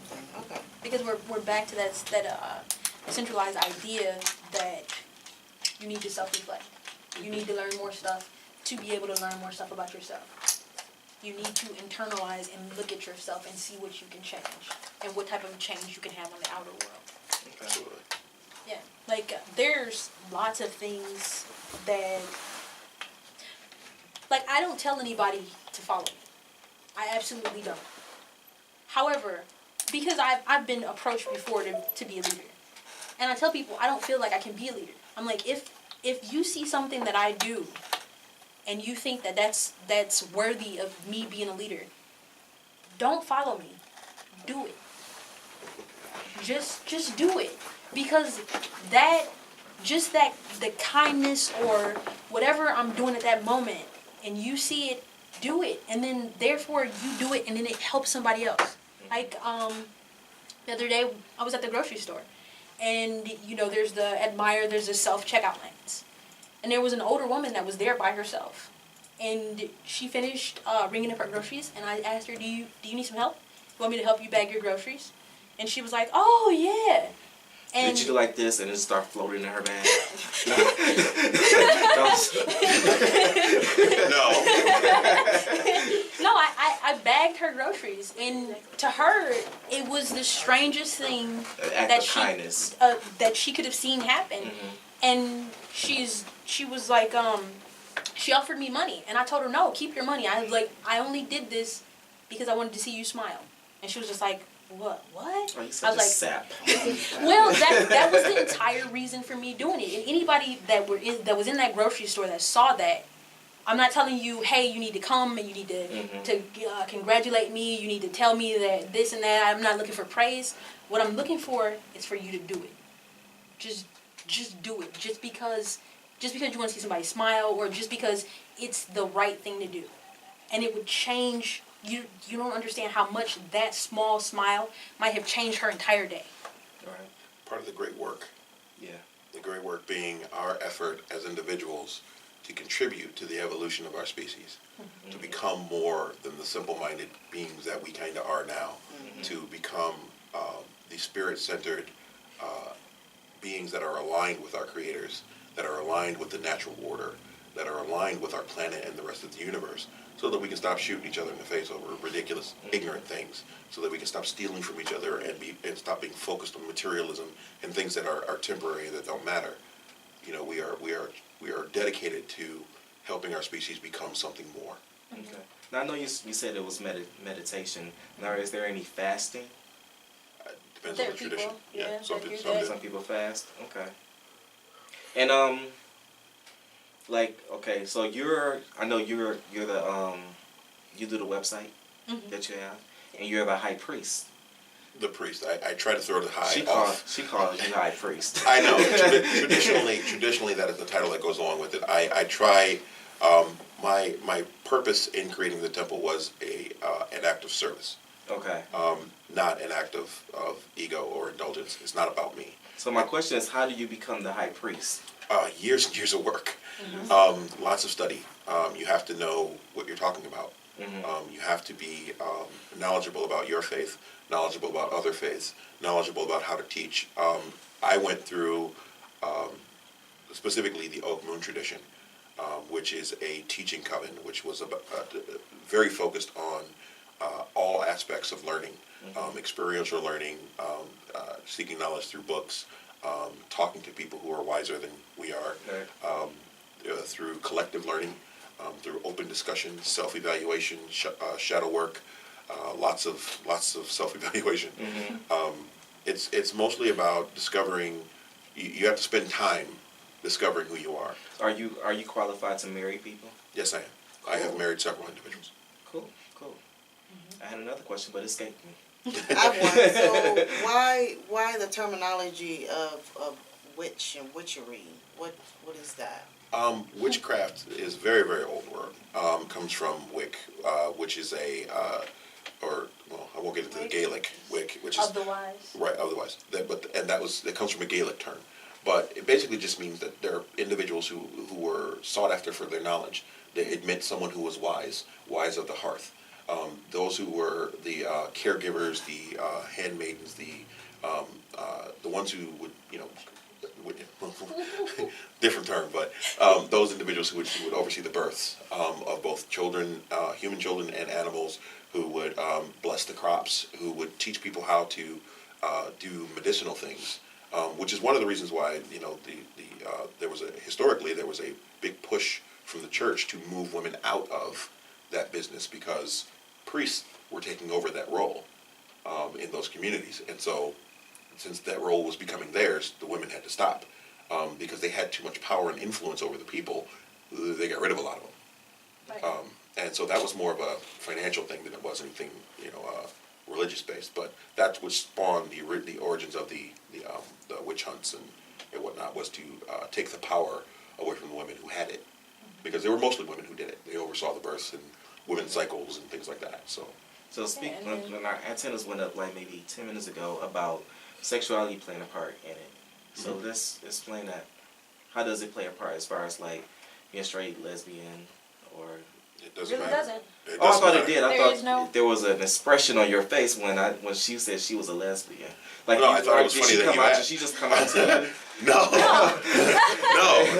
Okay. Because we're back to that centralized idea that you need to self-reflect. You need to learn more stuff to be able to learn more stuff about yourself. You need to internalize and look at yourself and see what you can change and what type of change you can have on the outer world. Absolutely. Yeah, like there's lots of things that, like I don't tell anybody to follow me. I absolutely don't. However, because I've been approached before to be a leader. And I tell people I don't feel like I can be a leader. I'm like, if you see something that I do and you think that that's worthy of me being a leader, don't follow me. Do it. Just do it. Because the kindness or whatever I'm doing at that moment and you see it, do it. And then therefore you do it and then it helps somebody else. Like the other day I was at the grocery store and there's the self-checkout lanes. And there was an older woman that was there by herself. And she finished ringing up her groceries and I asked her, do you need some help? You want me to help you bag your groceries? And she was like, oh yeah. And did you do like this and it start floating in her bag? No. No, I bagged her groceries, and to her, it was the strangest thing Kindness. that she could have seen happen. And she was like, she offered me money, and I told her, no, keep your money. I only did this because I wanted to see you smile. And she was just like, what? Oh, you're such I was a like, sap. well, that was the entire reason for me doing it. And anybody that was in that grocery store that saw that, I'm not telling you, hey, you need to come and you need to congratulate me. You need to tell me that this and that. I'm not looking for praise. What I'm looking for is for you to do it. Just do it. Just because you want to see somebody smile, or just because it's the right thing to do, and it would change. You don't understand how much that small smile might have changed her entire day. Right. Part of the great work. Yeah. The great work being our effort as individuals to contribute to the evolution of our species, to become more than the simple-minded beings that we kind of are now, to become the spirit-centered beings that are aligned with our creators, that are aligned with the natural order, that are aligned with our planet and the rest of the universe, so that we can stop shooting each other in the face over ridiculous, ignorant things, so that we can stop stealing from each other and stop being focused on materialism and things that are temporary, that don't matter. We are dedicated to helping our species become something more. Okay. Now I know you said it was meditation. Now, is there any fasting? Depends There on are the tradition. people, yeah, some that people, do some that. do. Some people fast. Okay. And like okay, so I know you're the you do the website Mhm. that you have, and you're the high priest. The priest. I try to throw the high She off. calls you high priest. I know. Traditionally, that is the title that goes along with it. I try. My purpose in creating the temple was an act of service, Okay. not an act of ego or indulgence. It's not about me. So my question is, how do you become the high priest? Years and years of work, lots of study. You have to know what you're talking about. Mm-hmm. You have to be knowledgeable about your faith, knowledgeable about other faiths, knowledgeable about how to teach. I went through specifically the Oak Moon tradition, which is a teaching coven, which was very focused on all aspects of learning, experiential learning, seeking knowledge through books, talking to people who are wiser than we are, through collective learning, through open discussion, self-evaluation, shadow work, lots of self-evaluation. It's mostly about discovering. You have to spend time discovering who you are. Are you qualified to marry people? Yes, I am. I have married several individuals. Cool. I had another question, but it escaped me. I have one. So why the terminology of witch and witchery? What is that? Witchcraft is very, very old word. Comes from Wic, which is I won't get into the Gaelic Wic, which is Otherwise. right. Otherwise, that comes from a Gaelic term, but it basically just means that there are individuals who were sought after for their knowledge. They admit someone who was wise of the hearth. Those who were the caregivers, the handmaidens, the ones who would different term, but those individuals who would oversee the births of both children, human children, and animals, who would bless the crops, who would teach people how to do medicinal things, which is one of the reasons why there was a big push from the church to move women out of that business, because priests were taking over that role in those communities, and so since that role was becoming theirs, the women had to stop because they had too much power and influence over the people. They got rid of a lot of them. Right. And so that was more of a financial thing than it was anything, religious based. But that's what spawned the origins of the witch hunts and whatnot, was to take the power away from the women who had it, because they were mostly women who did it. They oversaw the births and women's cycles and things like that. So When our antennas went up like maybe 10 minutes ago about sexuality playing a part in it. So let's explain that. How does it play a part as far as like being straight, lesbian, or? it doesn't Really matter. doesn't. It Oh, I doesn't thought matter. it did. I There is thought no- there was an expression on your face when she said she was a lesbian. Like, No, I thought it was did funny she that come you out? asked. Did she just come out to you? No, not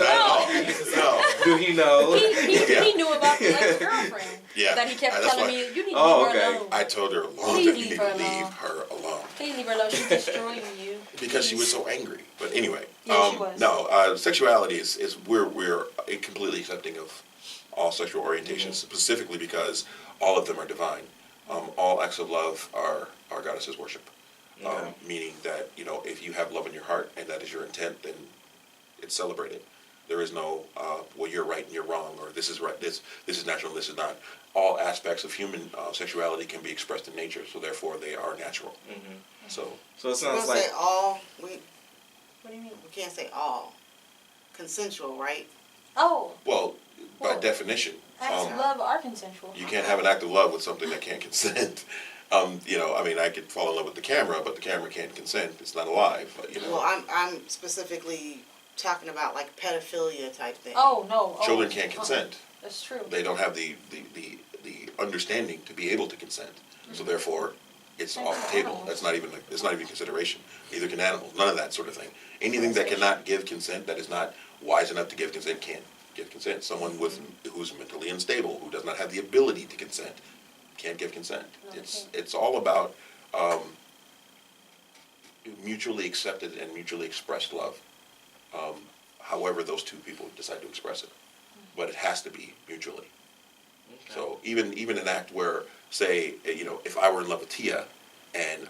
at all. No. Do he know? He knew about the ex-girlfriend. Yeah. That he kept That's telling why- me, you need to Oh, leave her okay. alone. I told her long Please that you leave need her to leave alone. her alone. Please leave her alone. She's destroying you. Because she was so angry. But anyway, Yeah, she was. no, sexuality is we're completely accepting of all sexual orientations, specifically because all of them are divine. All acts of love are goddesses worship. Okay. Meaning that, if you have love in your heart and that is your intent, then it's celebrated. There is no, well, you're right and you're wrong, or this is right, this is natural, this is not. All aspects of human sexuality can be expressed in nature, so therefore they are natural. So So it We're sounds gonna like say all. What do you mean? We can't say all. Consensual, right? Oh, well, by Well, definition, acts of love are consensual. you can't have an act of love with something that can't consent. I could fall in love with the camera, but the camera can't consent. It's not alive. Well, I'm specifically talking about like pedophilia type thing. Oh, no. Oh, Children can't consent. That's true. They don't have the understanding to be able to consent. So therefore, it's off the table. It's not even consideration. Neither can animals. None of that sort of thing. Anything that cannot give consent, that is not wise enough to give consent, can't give consent. Someone who's mentally unstable, who does not have the ability to consent, can't give consent. It's all about mutually accepted and mutually expressed love. However those two people decide to express it. But it has to be mutually. Okay. So even an act where, say, if I were in love with Tia, and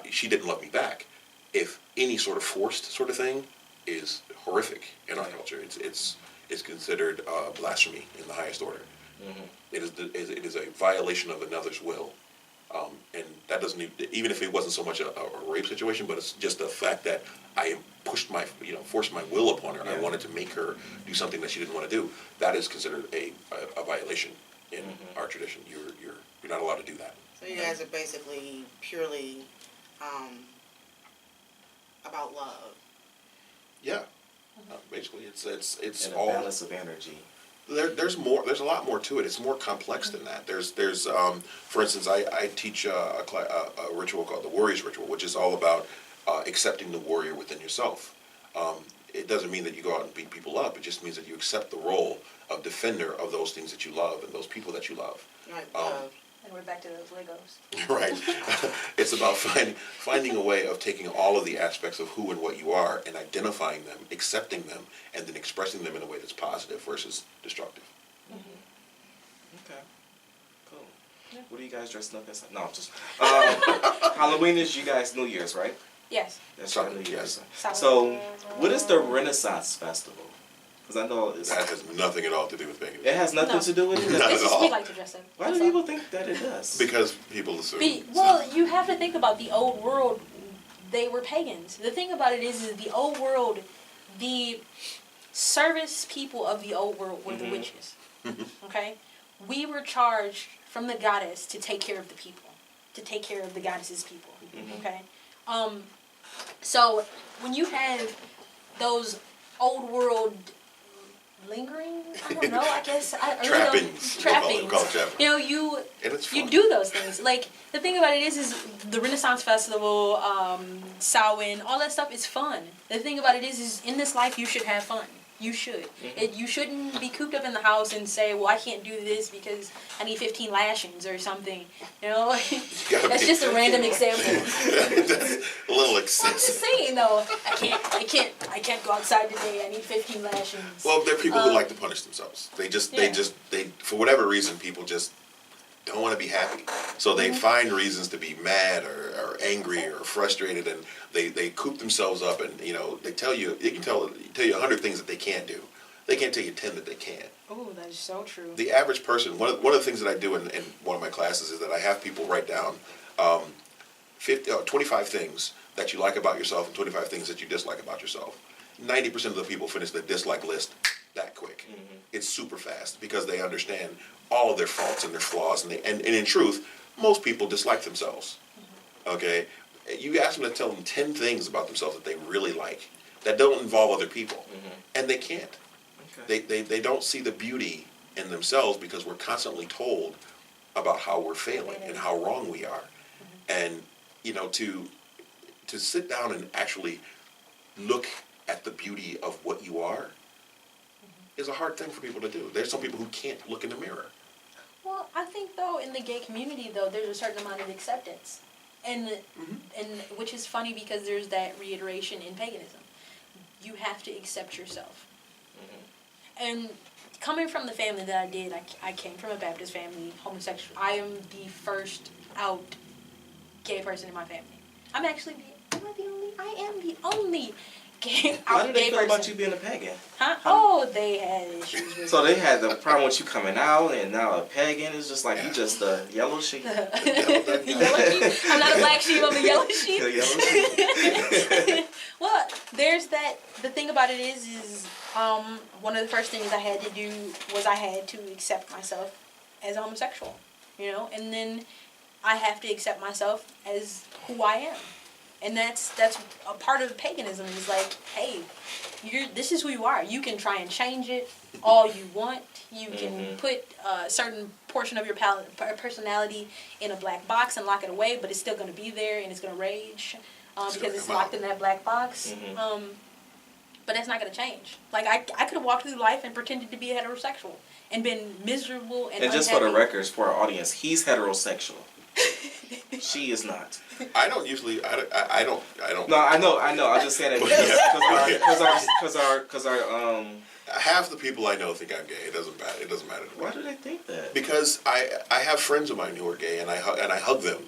she didn't love me back. If any sort of forced sort of thing is horrific in our culture, it's considered blasphemy in the highest order. It is a violation of another's will, and that doesn't even if it wasn't so much a rape situation, but it's just the fact that I forced my will upon her. Yeah. I wanted to make her do something that she didn't want to do. That is considered a violation in our tradition. You're not allowed to do that. So you guys are basically purely about love. Yeah, basically, it's and all a balance of energy. There's more. There's a lot more to it. It's more complex than that. There's for instance, I teach a ritual called the Warrior's Ritual, which is all about accepting the warrior within yourself. It doesn't mean that you go out and beat people up. It just means that you accept the role of defender of those things that you love and those people that you love. Right. And we're back to those Legos. Right. It's about finding a way of taking all of the aspects of who and what you are and identifying them, accepting them, and then expressing them in a way that's positive versus destructive. Okay. Cool. Yeah. What are you guys dressing up as? No, I'm just... Halloween is you guys' New Year's, right? Yes. That's right, New Year's. Yes. So, what is the Renaissance Festival? Because I know that has nothing at all to do with paganism. It has nothing to do with it? Not It's at just all. we like to dress up. Why do people think that it does? Because people assume. Well, you have to think about the old world. They were pagans. The thing about it is the old world, the service people of the old world were the witches. Okay? We were charged from the goddess to take care of the people, to take care of the goddess's people. Okay? So when you have those old world lingering, I don't know, I guess trappings. Trappings. Call it trappings. You know, you do those things. Like the thing about it is the Renaissance Festival, Samhain, all that stuff is fun. The thing about it is in this life you should have fun. You should. You shouldn't be cooped up in the house and say, well, I can't do this because I need 15 lashings or something. You know, that's just a random example. That's a little I'm excessive. just saying though, I can't go outside today. I need 15 lashings. Well, there are people who like to punish themselves. They for whatever reason, people just don't want to be happy. So they find reasons to be mad or angry or frustrated, and they coop themselves up, and they tell you 100 things that they can't do. They can't tell you 10 that they can. Oh, that is so true. The average person, one of the things that I do in one of my classes is that I have people write down 25 things that you like about yourself and 25 things that you dislike about yourself. 90% of the people finish the dislike list that quick. It's super fast because they understand all of their faults and their flaws, and in truth, most people dislike themselves. Okay, you ask them to tell them 10 things about themselves that they really like that don't involve other people, and they can't. Okay. They don't see the beauty in themselves because we're constantly told about how we're failing and how wrong we are, and to sit down and actually look at the beauty of what you are is a hard thing for people to do. There's some people who can't look in the mirror. Well, I think though in the gay community though there's a certain amount of acceptance, and which is funny because there's that reiteration in paganism. You have to accept yourself. And coming from the family that I did, I came from a Baptist family, homosexual. I am the first out gay person in my family. I am the only gay out How did they gay feel person. about you being a pagan? Huh? Oh, they had issues with So they had the problem with you coming out, and now a pagan is just like you just a yellow sheep. The yellow sheep. I'm not a black sheep, I'm a yellow sheep. The yellow sheep. Well, there's that. The thing about it is one of the first things I had to do was I had to accept myself as a homosexual, and then I have to accept myself as who I am. And that's a part of paganism is like, hey, this is who you are. You can try and change it all you want. You can put a certain portion of your personality in a black box and lock it away, but it's still going to be there and it's going to rage because it's locked in that black box. But that's not going to change. Like, I could have walked through life and pretended to be heterosexual and been miserable and unhappy. Just for the records, for our audience, he's heterosexual. She is not. I don't usually. I don't. No, I know. I'm just saying that because our half the people I know think I'm gay. It doesn't matter. It doesn't matter to me. Why do they think that? Because I have friends of mine who are gay, and I hug them,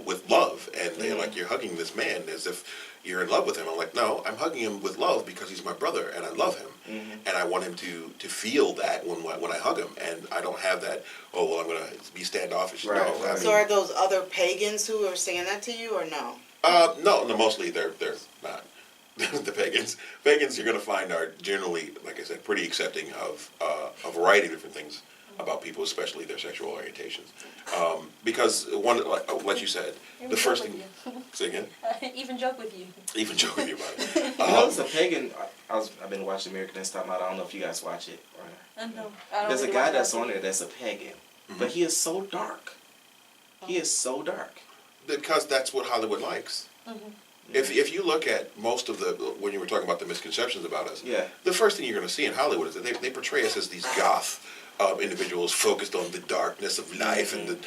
with love, and they're like, "You're hugging this man as if you're in love with him." I'm like, "No, I'm hugging him with love because he's my brother, and I love him, and I want him to feel that when I hug him, and I don't have that. Oh well, I'm gonna be standoffish. Right. No, I mean, So are those other pagans who are saying that to you, or no? no, mostly they're not. The pagans, you're going to find are generally, like I said, pretty accepting of a variety of different things about people, especially their sexual orientations. Because like you said, Even the first joke thing. with you. Say again. Even joke with you. Even joke with you about it. You know, it's a pagan. I've been watching American Next Time Out. I don't know if you guys watch it. Or, No, there's a guy that's on there that's a pagan, but he is so dark. He is so dark. Because that's what Hollywood likes. If you look at most of when you were talking about the misconceptions about us, the first thing you're going to see in Hollywood is that they portray us as these goth individuals focused on the darkness of life, and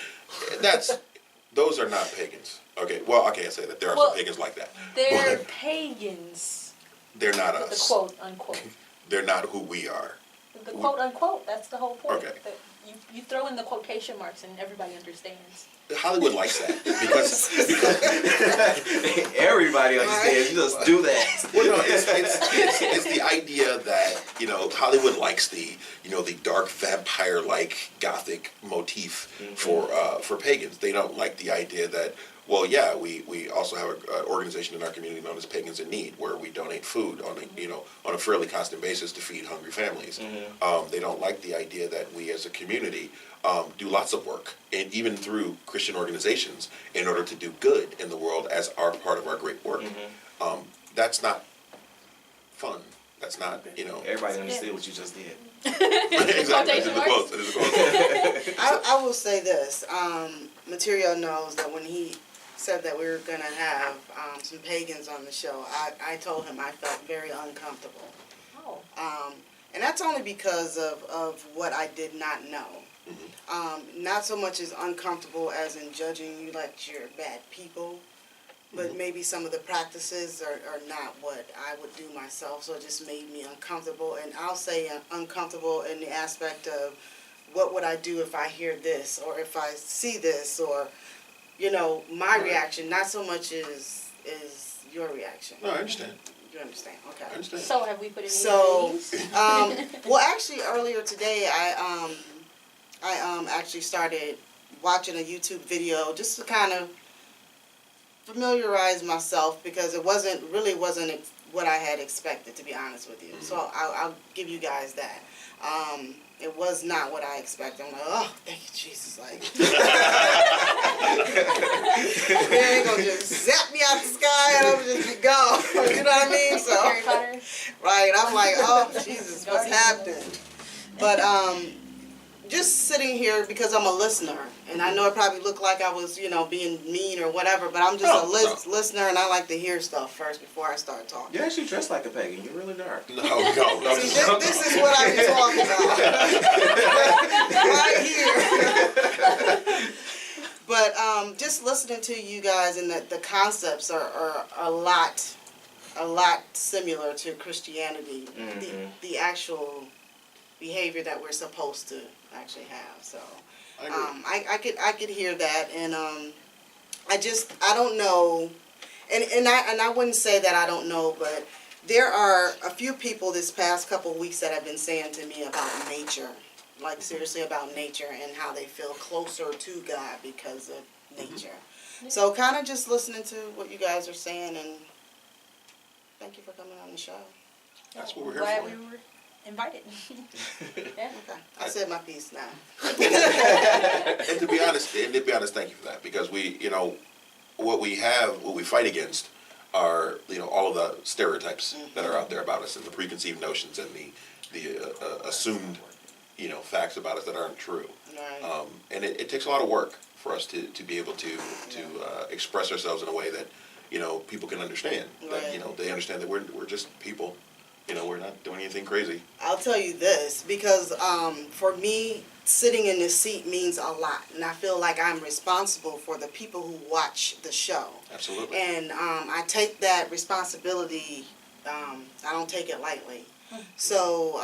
those are not pagans. Okay, well I can't say that. There are some pagans like that. They're But pagans. they're not The us. quote unquote. They're not who we are. The quote unquote. That's the whole point. Okay. You throw in the quotation marks and everybody understands. Hollywood likes that because Everybody understands. You just do that. well, no, it's the idea that Hollywood likes the the dark vampire-like gothic motif for pagans. They don't like the idea that we also have an organization in our community known as Pagans in Need, where we donate food on a fairly constant basis to feed hungry families. They don't like the idea that we as a community do lots of work, and even through Christian organizations, in order to do good in the world as our part of our great work. That's not fun. That's not, Everybody understood what you just did. Exactly. It is the quotes. It is the quotes. I will say this. Matirio knows that when he said that we were going to have some pagans on the show, I told him I felt very uncomfortable. Oh. And that's only because of what I did not know. Not so much as uncomfortable as in judging you like you're bad people, but maybe some of the practices are not what I would do myself, so it just made me uncomfortable. And I'll say uncomfortable in the aspect of what would I do if I hear this, or if I see this, or, my reaction, not so much is your reaction. No, I understand. You understand? Okay. I understand. So have we put any So, names? well, actually, earlier today, I actually started watching a YouTube video just to kind of familiarize myself, because it wasn't what I had expected, to be honest with you. So I'll give you guys that. It was not what I expected. I'm like, oh, thank you, Jesus. Like, they ain't gonna just zap me out the sky and I'm just be gone. You know what I mean? So, Harry Potter? right, I'm like, oh, Jesus, what's happening? But just sitting here because I'm a listener, and I know it probably looked like I was, being mean or whatever, but I'm just listener, and I like to hear stuff first before I start talking. You actually dress like a pagan. You're really dark. No. See, this is what I'm talking about. Right here. But just listening to you guys, and the concepts are a lot similar to Christianity. The actual behavior that we're supposed to actually have. So I could hear that, and I don't know, and I wouldn't say that I don't know, but there are a few people this past couple weeks that have been saying to me about nature, like seriously about nature, and how they feel closer to God because of nature. So kind of just listening to what you guys are saying, and thank you for coming on the show. That's what we're here Glad for. we were invited. Yeah. Okay, I said my piece now. And to be honest, thank you for that, because we, what we fight against are, all of the stereotypes that are out there about us, and the preconceived notions, and the assumed, facts about us that aren't true. Right. And it takes a lot of work for us to be able to express ourselves in a way that, people can understand. Right. That, they understand that we're just people. We're not doing anything crazy. I'll tell you this, because for me, sitting in this seat means a lot, and I feel like I'm responsible for the people who watch the show. Absolutely. And I take that responsibility, I don't take it lightly. So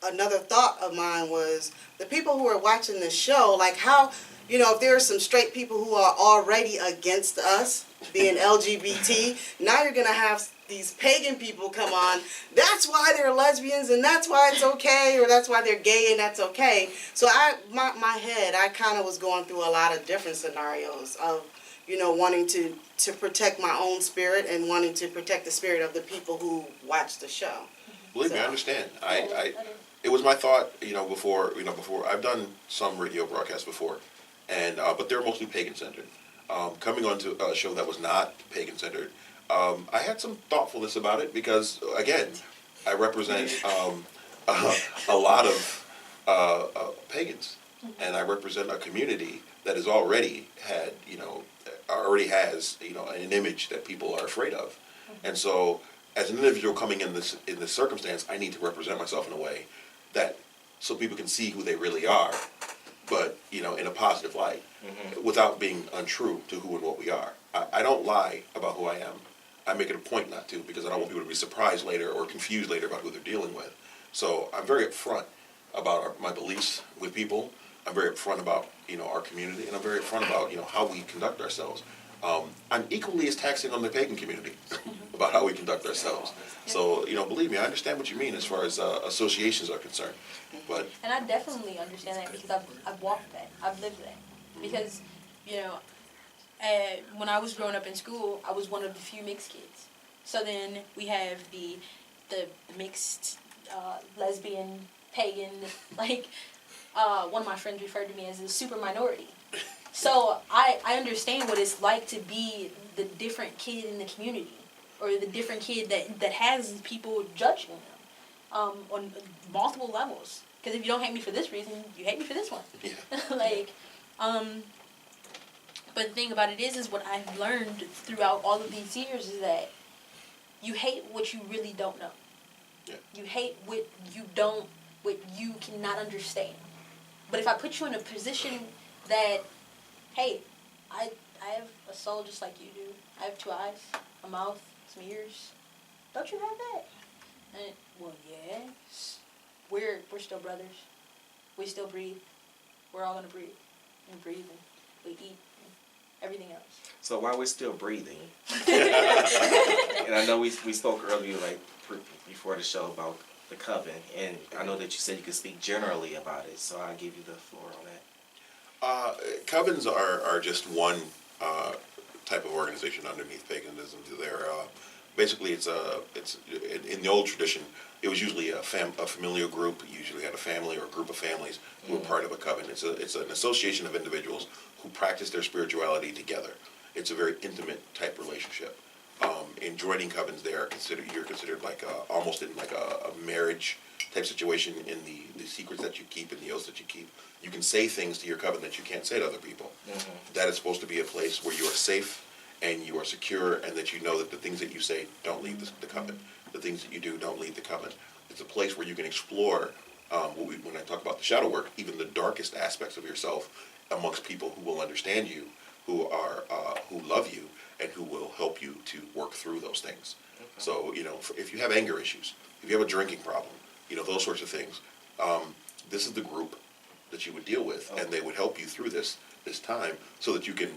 another thought of mine was the people who are watching this show, like how, you know, if there are some straight people who are already against us being LGBT, now you're going to have these pagan people come on. That's why they're lesbians and that's why it's okay, or that's why they're gay and that's okay. So my head, I kind of was going through a lot of different scenarios of, you know, wanting to protect my own spirit and wanting to protect the spirit of the people who watch the show. Believe me, I understand. It was my thought, before I've done some radio broadcasts before, and but they're mostly pagan-centered. Coming onto a show that was not pagan-centered, I had some thoughtfulness about it because, again, I represent a lot of pagans, and I represent a community that has already has an image that people are afraid of, and so as an individual coming in this circumstance, I need to represent myself in a way that so people can see who they really are, but in a positive light, without being untrue to who and what we are. I don't lie about who I am. I make it a point not to, because I don't want people to be surprised later or confused later about who they're dealing with. So I'm very upfront about my beliefs with people. I'm very upfront about our community, and I'm very upfront about how we conduct ourselves. I'm equally as taxing on the pagan community about how we conduct ourselves. So, believe me, I understand what you mean as far as associations are concerned. But And I definitely understand that because I've walked that. I've lived that. Because, when I was growing up in school, I was one of the few mixed kids. So then we have the mixed lesbian, pagan, one of my friends referred to me as a super minority. So I understand what it's like to be the different kid in the community, or the different kid that has people judging them on multiple levels. Because if you don't hate me for this reason, you hate me for this one. yeah. But the thing about it is what I've learned throughout all of these years is that you hate what you really don't know. Yeah. You hate what you cannot understand. But if I put you in a position that, hey, I have a soul just like you do. I have 2 eyes, a mouth, some ears. Don't you have that? And well, yes. We're still brothers. We still breathe. We're all gonna breathe. And breathe and we eat and everything else. So while we're still breathing, and I know we spoke earlier, before the show, about the coven, and I know that you said you could speak generally about it, so I'll give you the floor on that. Covens are just one type of organization underneath paganism. They're basically it's in the old tradition. It was usually a familial group. You usually had a family or a group of families who were part of a coven. It's an association of individuals who practice their spirituality together. It's a very intimate type relationship. In joining covens, you're considered almost in a marriage type situation in the secrets that you keep and the oaths that you keep. You can say things to your coven that you can't say to other people. That is supposed to be a place where you are safe and you are secure, and that you know that the things that you say don't leave the coven. The things that you do don't leave the coven. It's a place where you can explore, when I talk about the shadow work, even the darkest aspects of yourself amongst people who will understand you, who love you, and who will help you to work through those things. Okay. So, if you have anger issues, if you have a drinking problem, those sorts of things, this is the group that you would deal with, and they would help you through this time so that you can,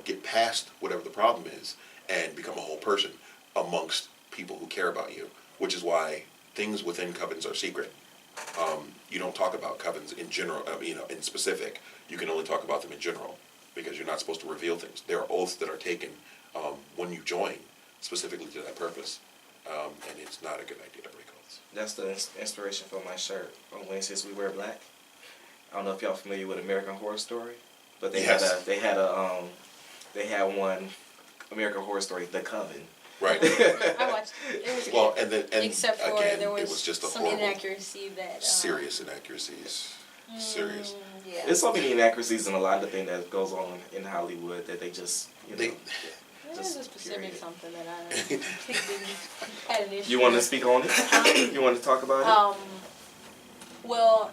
get past whatever the problem is and become a whole person amongst people who care about you, which is why things within covens are secret. You don't talk about covens in general, in specific. You can only talk about them in general because you're not supposed to reveal things. There are oaths that are taken when you join specifically to that purpose, and it's not a good idea to break oaths. That's the inspiration for my shirt. On Wednesdays we wear black. I don't know if y'all familiar with American Horror Story, but they had one American Horror Story, The Coven. Right. I watched it. It was good. Well, and except for again, there it was just a some horrible, inaccuracy that serious inaccuracies. Serious. Yeah. There's so many inaccuracies in a lot of the things that goes on in Hollywood that they just, There's a specific period. something that I completely had an issue. You want to speak on it? You want to talk about it? Well,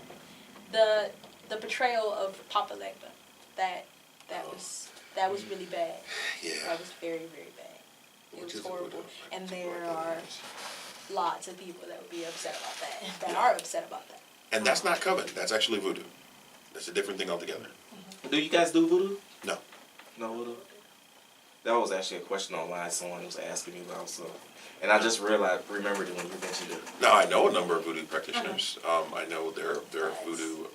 the portrayal of Papa Legba, that was really bad. Yeah. That was very, very bad. It was horrible. And there are lots of people that would be upset about that, that are upset about that. And that's not coven. That's actually voodoo. That's a different thing altogether. Do you guys do voodoo? No. No voodoo? That was actually a question online someone was asking me about, so. And I just remembered it when you mentioned it. Now, I know a number of voodoo practitioners. I know there are voodoo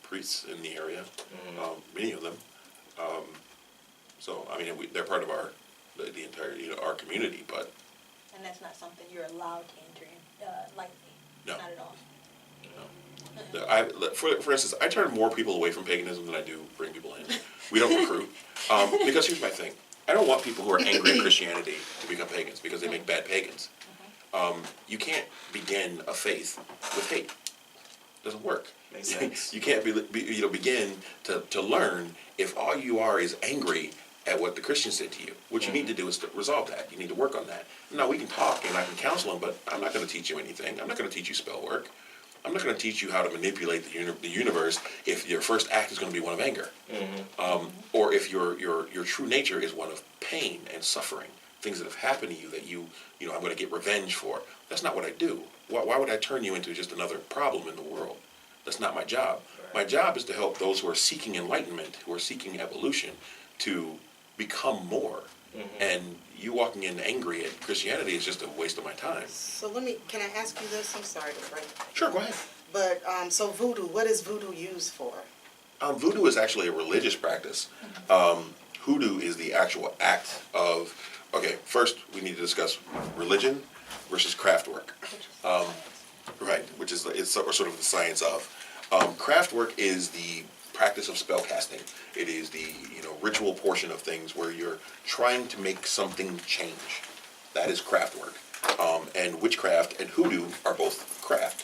priests in the area, many of them. So, I mean, they're part of the entire, our community, but And that's not something you're allowed to enter in, lightly. No. Not at all. For instance, I turn more people away from paganism than I do bring people in. We don't recruit. Because here's my thing. I don't want people who are angry at Christianity to become pagans because they make bad pagans. You can't begin a faith with hate. It doesn't work. Makes sense. You can't begin to learn if all you are is angry at what the Christians did to you. What you need to do is to resolve that. You need to work on that. Now, we can talk and I can counsel them, but I'm not going to teach you anything. I'm not going to teach you spell work. I'm not going to teach you how to manipulate the universe if your first act is going to be one of anger. Or if your true nature is one of pain and suffering, things that have happened to you that I'm going to get revenge for. That's not what I do. Why would I turn you into just another problem in the world? That's not my job. My job is to help those who are seeking enlightenment, who are seeking evolution, to become more. And you walking in angry at Christianity is just a waste of my time. So can I ask you this? I'm sorry to break. Sure, go ahead. But, so voodoo, what is voodoo used for? Voodoo is actually a religious practice. Hoodoo is the actual act of, first we need to discuss religion versus craft work. Right, which is it's sort of the science of. Craft work is the practice of spell casting. It is the ritual portion of things where you're trying to make something change. That is craft work. And witchcraft and hoodoo are both craft.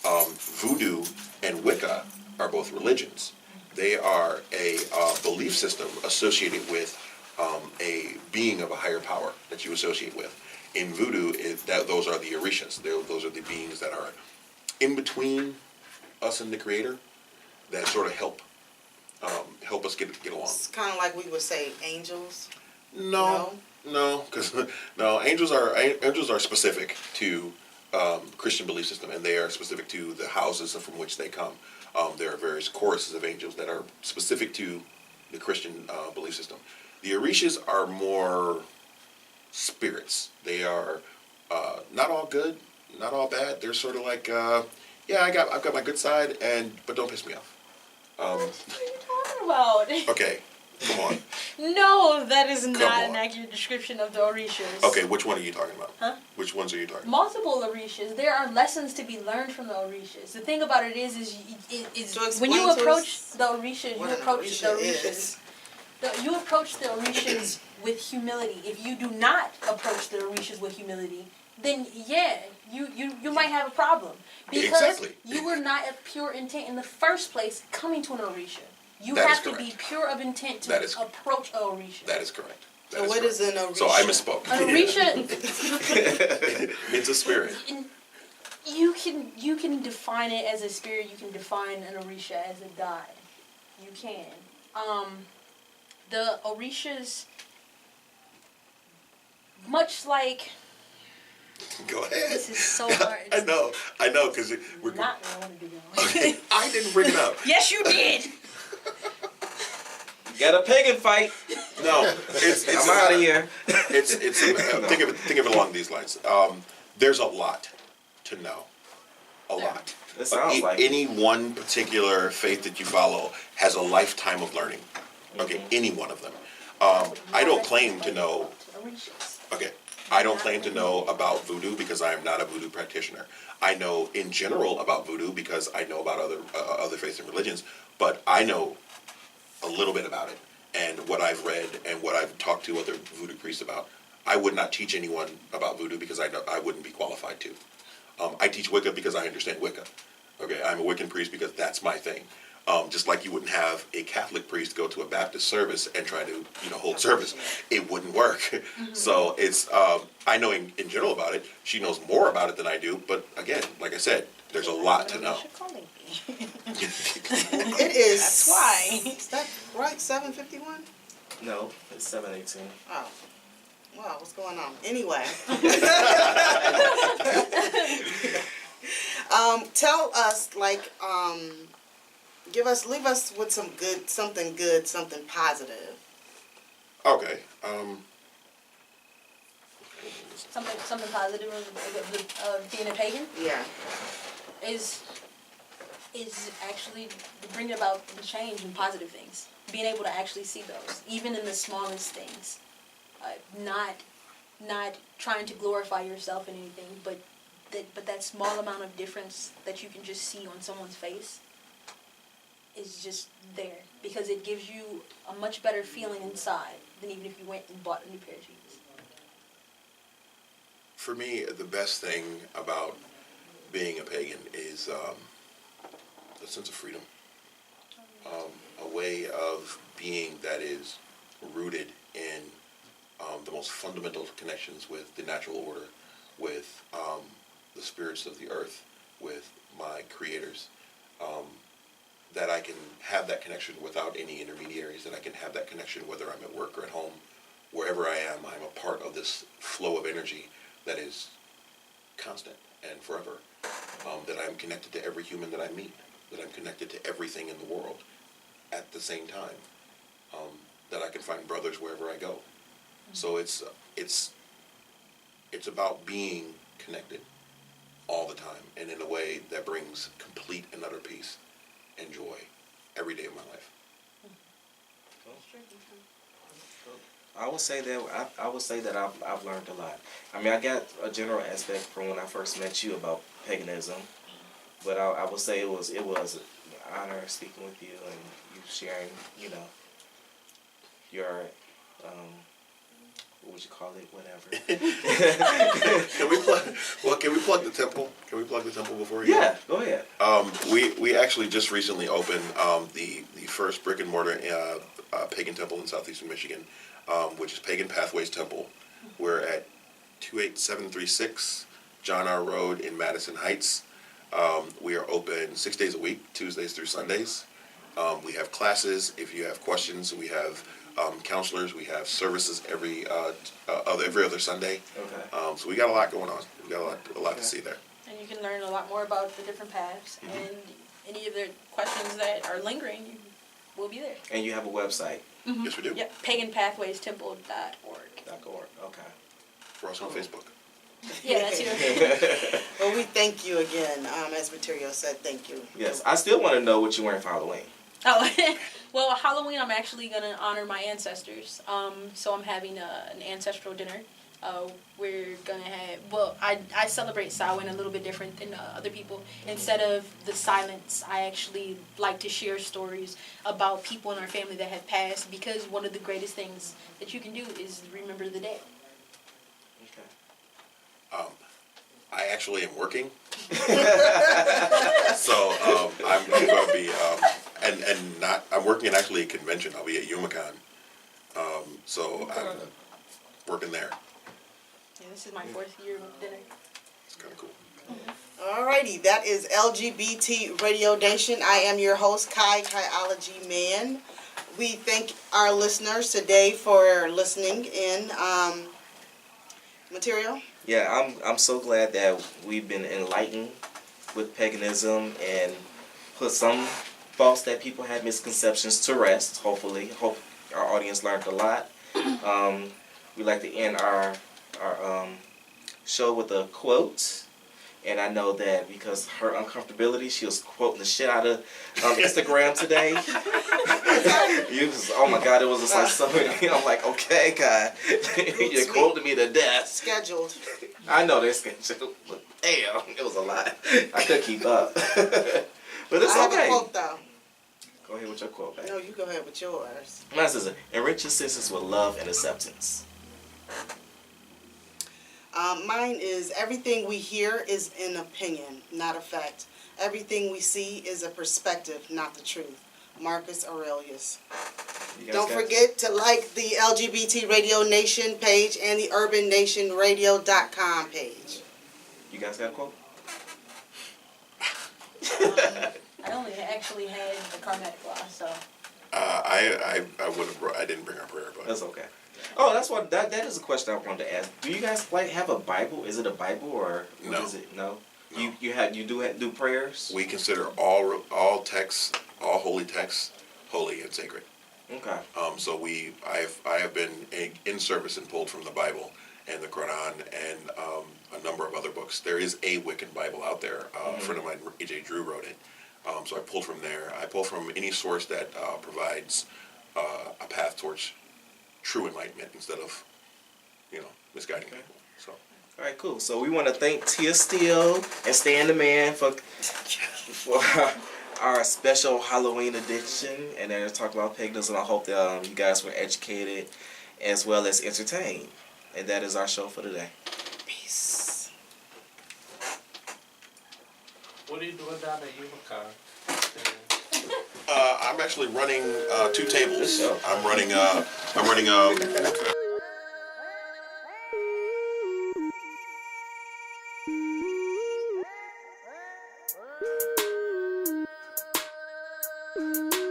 Voodoo and Wicca are both religions. They are a belief system associated with a being of a higher power that you associate with. In voodoo, those are the orishas. Those are the beings that are in between us and the Creator, that sort of help us get along. It's kind of like we would say angels. No, because angels are specific to Christian belief system, and they are specific to the houses from which they come. There are various choruses of angels that are specific to the Christian belief system. The orishas are more spirits. They are not all good, not all bad. They're sort of like, I've got my good side, but don't piss me off. What are you talking about? Okay, come on. No, that is not on. an accurate description of the orishas. Okay, which one are you talking about? Huh? Which ones are you talking about? Multiple orishas. There are lessons to be learned from the orishas. The thing about it is So when you explain to approach us the orishas, what you an approach orisha the orishas. You approach the orishas with humility. If you do not approach the orishas with humility, then you might have a problem. Because Exactly. you were not of pure intent in the first place coming to an orisha. You That is have to be correct. pure of intent to That is- approach a orisha. That is correct. That So what correct. is an orisha? So I misspoke. An orisha, It's a spirit. you can define it as a spirit. You can define an orisha as a god. You can. The orishas, much like. Go ahead. This is so hard. I know, because we're. Not where I want to be going. Okay, I didn't bring it up. Yes, you did. Got a pagan fight. No, it's I'm out of here. Think of it along these lines. There's a lot to know. A lot. It sounds like it. Any one particular faith that you follow has a lifetime of learning. Okay, any one of them. I don't claim to know. Okay, I don't claim to know about voodoo because I am not a voodoo practitioner. I know in general about voodoo because I know about other faiths and religions, but I know a little bit about it and what I've read and what I've talked to other voodoo priests about. I would not teach anyone about voodoo because I wouldn't be qualified to. I teach Wicca because I understand Wicca. Okay, I'm a Wiccan priest because that's my thing. Just like you wouldn't have a Catholic priest go to a Baptist service and try to, hold service. It wouldn't work. Mm-hmm. So it's, I know in general about it. She knows more about it than I do. But again, like I said, there's a lot to know. It is. That's why. Is that right? 7:51. No, it's 7:18. Oh. Wow, what's going on? Anyway. Tell us, like, leave us with something good, something positive. Okay. Something positive of being a pagan Yeah. is actually bringing about the change in positive things. Being able to actually see those, even in the smallest things. Not trying to glorify yourself in anything, but that small amount of difference that you can just see on someone's face is just there, because it gives you a much better feeling inside than even if you went and bought a new pair of jeans. For me, the best thing about being a pagan is a sense of freedom. A way of being that is rooted in the most fundamental connections with the natural order, with the spirits of the earth, with my creators. That I can have that connection without any intermediaries, that I can have that connection whether I'm at work or at home. Wherever I am, I'm a part of this flow of energy that is constant and forever. That I'm connected to every human that I meet, that I'm connected to everything in the world at the same time. That I can find brothers wherever I go. So it's about being connected all the time, and in a way that brings complete and utter peace and joy every day of my life. I would say that I've learned a lot. I mean, I got a general aspect from when I first met you about paganism, but I would say it was an honor speaking with you and you sharing, your what would you call it? Whatever. Can we plug the temple? Can we plug the temple before we Yeah, go ahead. We actually just recently opened the first brick and mortar pagan temple in southeastern Michigan, which is Pagan Pathways Temple. We're at 28736 John R. Road in Madison Heights. We are open 6 days a week, Tuesdays through Sundays. We have classes. If you have questions, we have counselors. We have services every other Sunday. Okay. So we got a lot going on. We got a lot to see there. And you can learn a lot more about the different paths, and any of the questions that are lingering, will be there. And you have a website. Mm-hmm. Yes, we do. Yep, paganpathwaystemple.org. Okay. We're also on Facebook. Yeah, that's it. Well, we thank you again. As Matirio said, thank you. Yes, I still want to know what you're wearing for Halloween. Oh, well, Halloween I'm actually going to honor my ancestors. So I'm having an ancestral dinner. We're going to have, I celebrate Samhain a little bit different than other people. Instead of the silence, I actually like to share stories about people in our family that have passed, because one of the greatest things that you can do is remember the dead. Okay. I actually am working, so I'm going to be I'm working at actually a convention. I'll be at UMACon, so I'm working there. Yeah, this is my 4th year of dinner. It's kind of cool. Alrighty, that is LGBT Radio Nation. I am your host, Kaiology Mann. We thank our listeners today for listening in. Matirio? Yeah, I'm so glad that we've been enlightened with paganism and put some thoughts that people had misconceptions to rest. Hopefully, hope our audience learned a lot. We like to end our show with a quote, and I know that because her uncomfortability, she was quoting the shit out of Instagram today. Oh my God, it was just like so many. I'm like, okay, God, you're quoting me to death. Scheduled. I know they're scheduled, but damn, it was a lot. I couldn't keep up. But it's I have okay. a quote, though. Go ahead with your quote, babe. No, you go ahead with yours. Mine says, enrich your senses with love and acceptance. Mine is, everything we hear is an opinion, not a fact. Everything we see is a perspective, not the truth. Marcus Aurelius. Don't forget to like the LGBT Radio Nation page and the urbannationradio.com page. You guys got a quote? I only actually had the Carmatic law, so. I didn't bring our prayer, but That's okay. Oh, that's what that is a question I wanted to ask. Do you guys like have a Bible? Is it a Bible or what No. is it? No. No. You do prayers? We consider all texts, all holy texts, holy and sacred. Okay. So I have been in service and pulled from the Bible and the Quran and a number of other books. There is a Wiccan Bible out there. A friend of mine, A.J. Drew, wrote it. So I pulled from there. I pull from any source that provides a path towards true enlightenment instead of, misguiding people. So. All right, cool. So we want to thank Tia Steele and Stan the Man for our special Halloween edition, and then talk about paganism. I hope that you guys were educated as well as entertained. And that is our show for today. Peace. What are you doing down at Unicon? I'm actually running 2 tables. Sure. I'm running Thank you.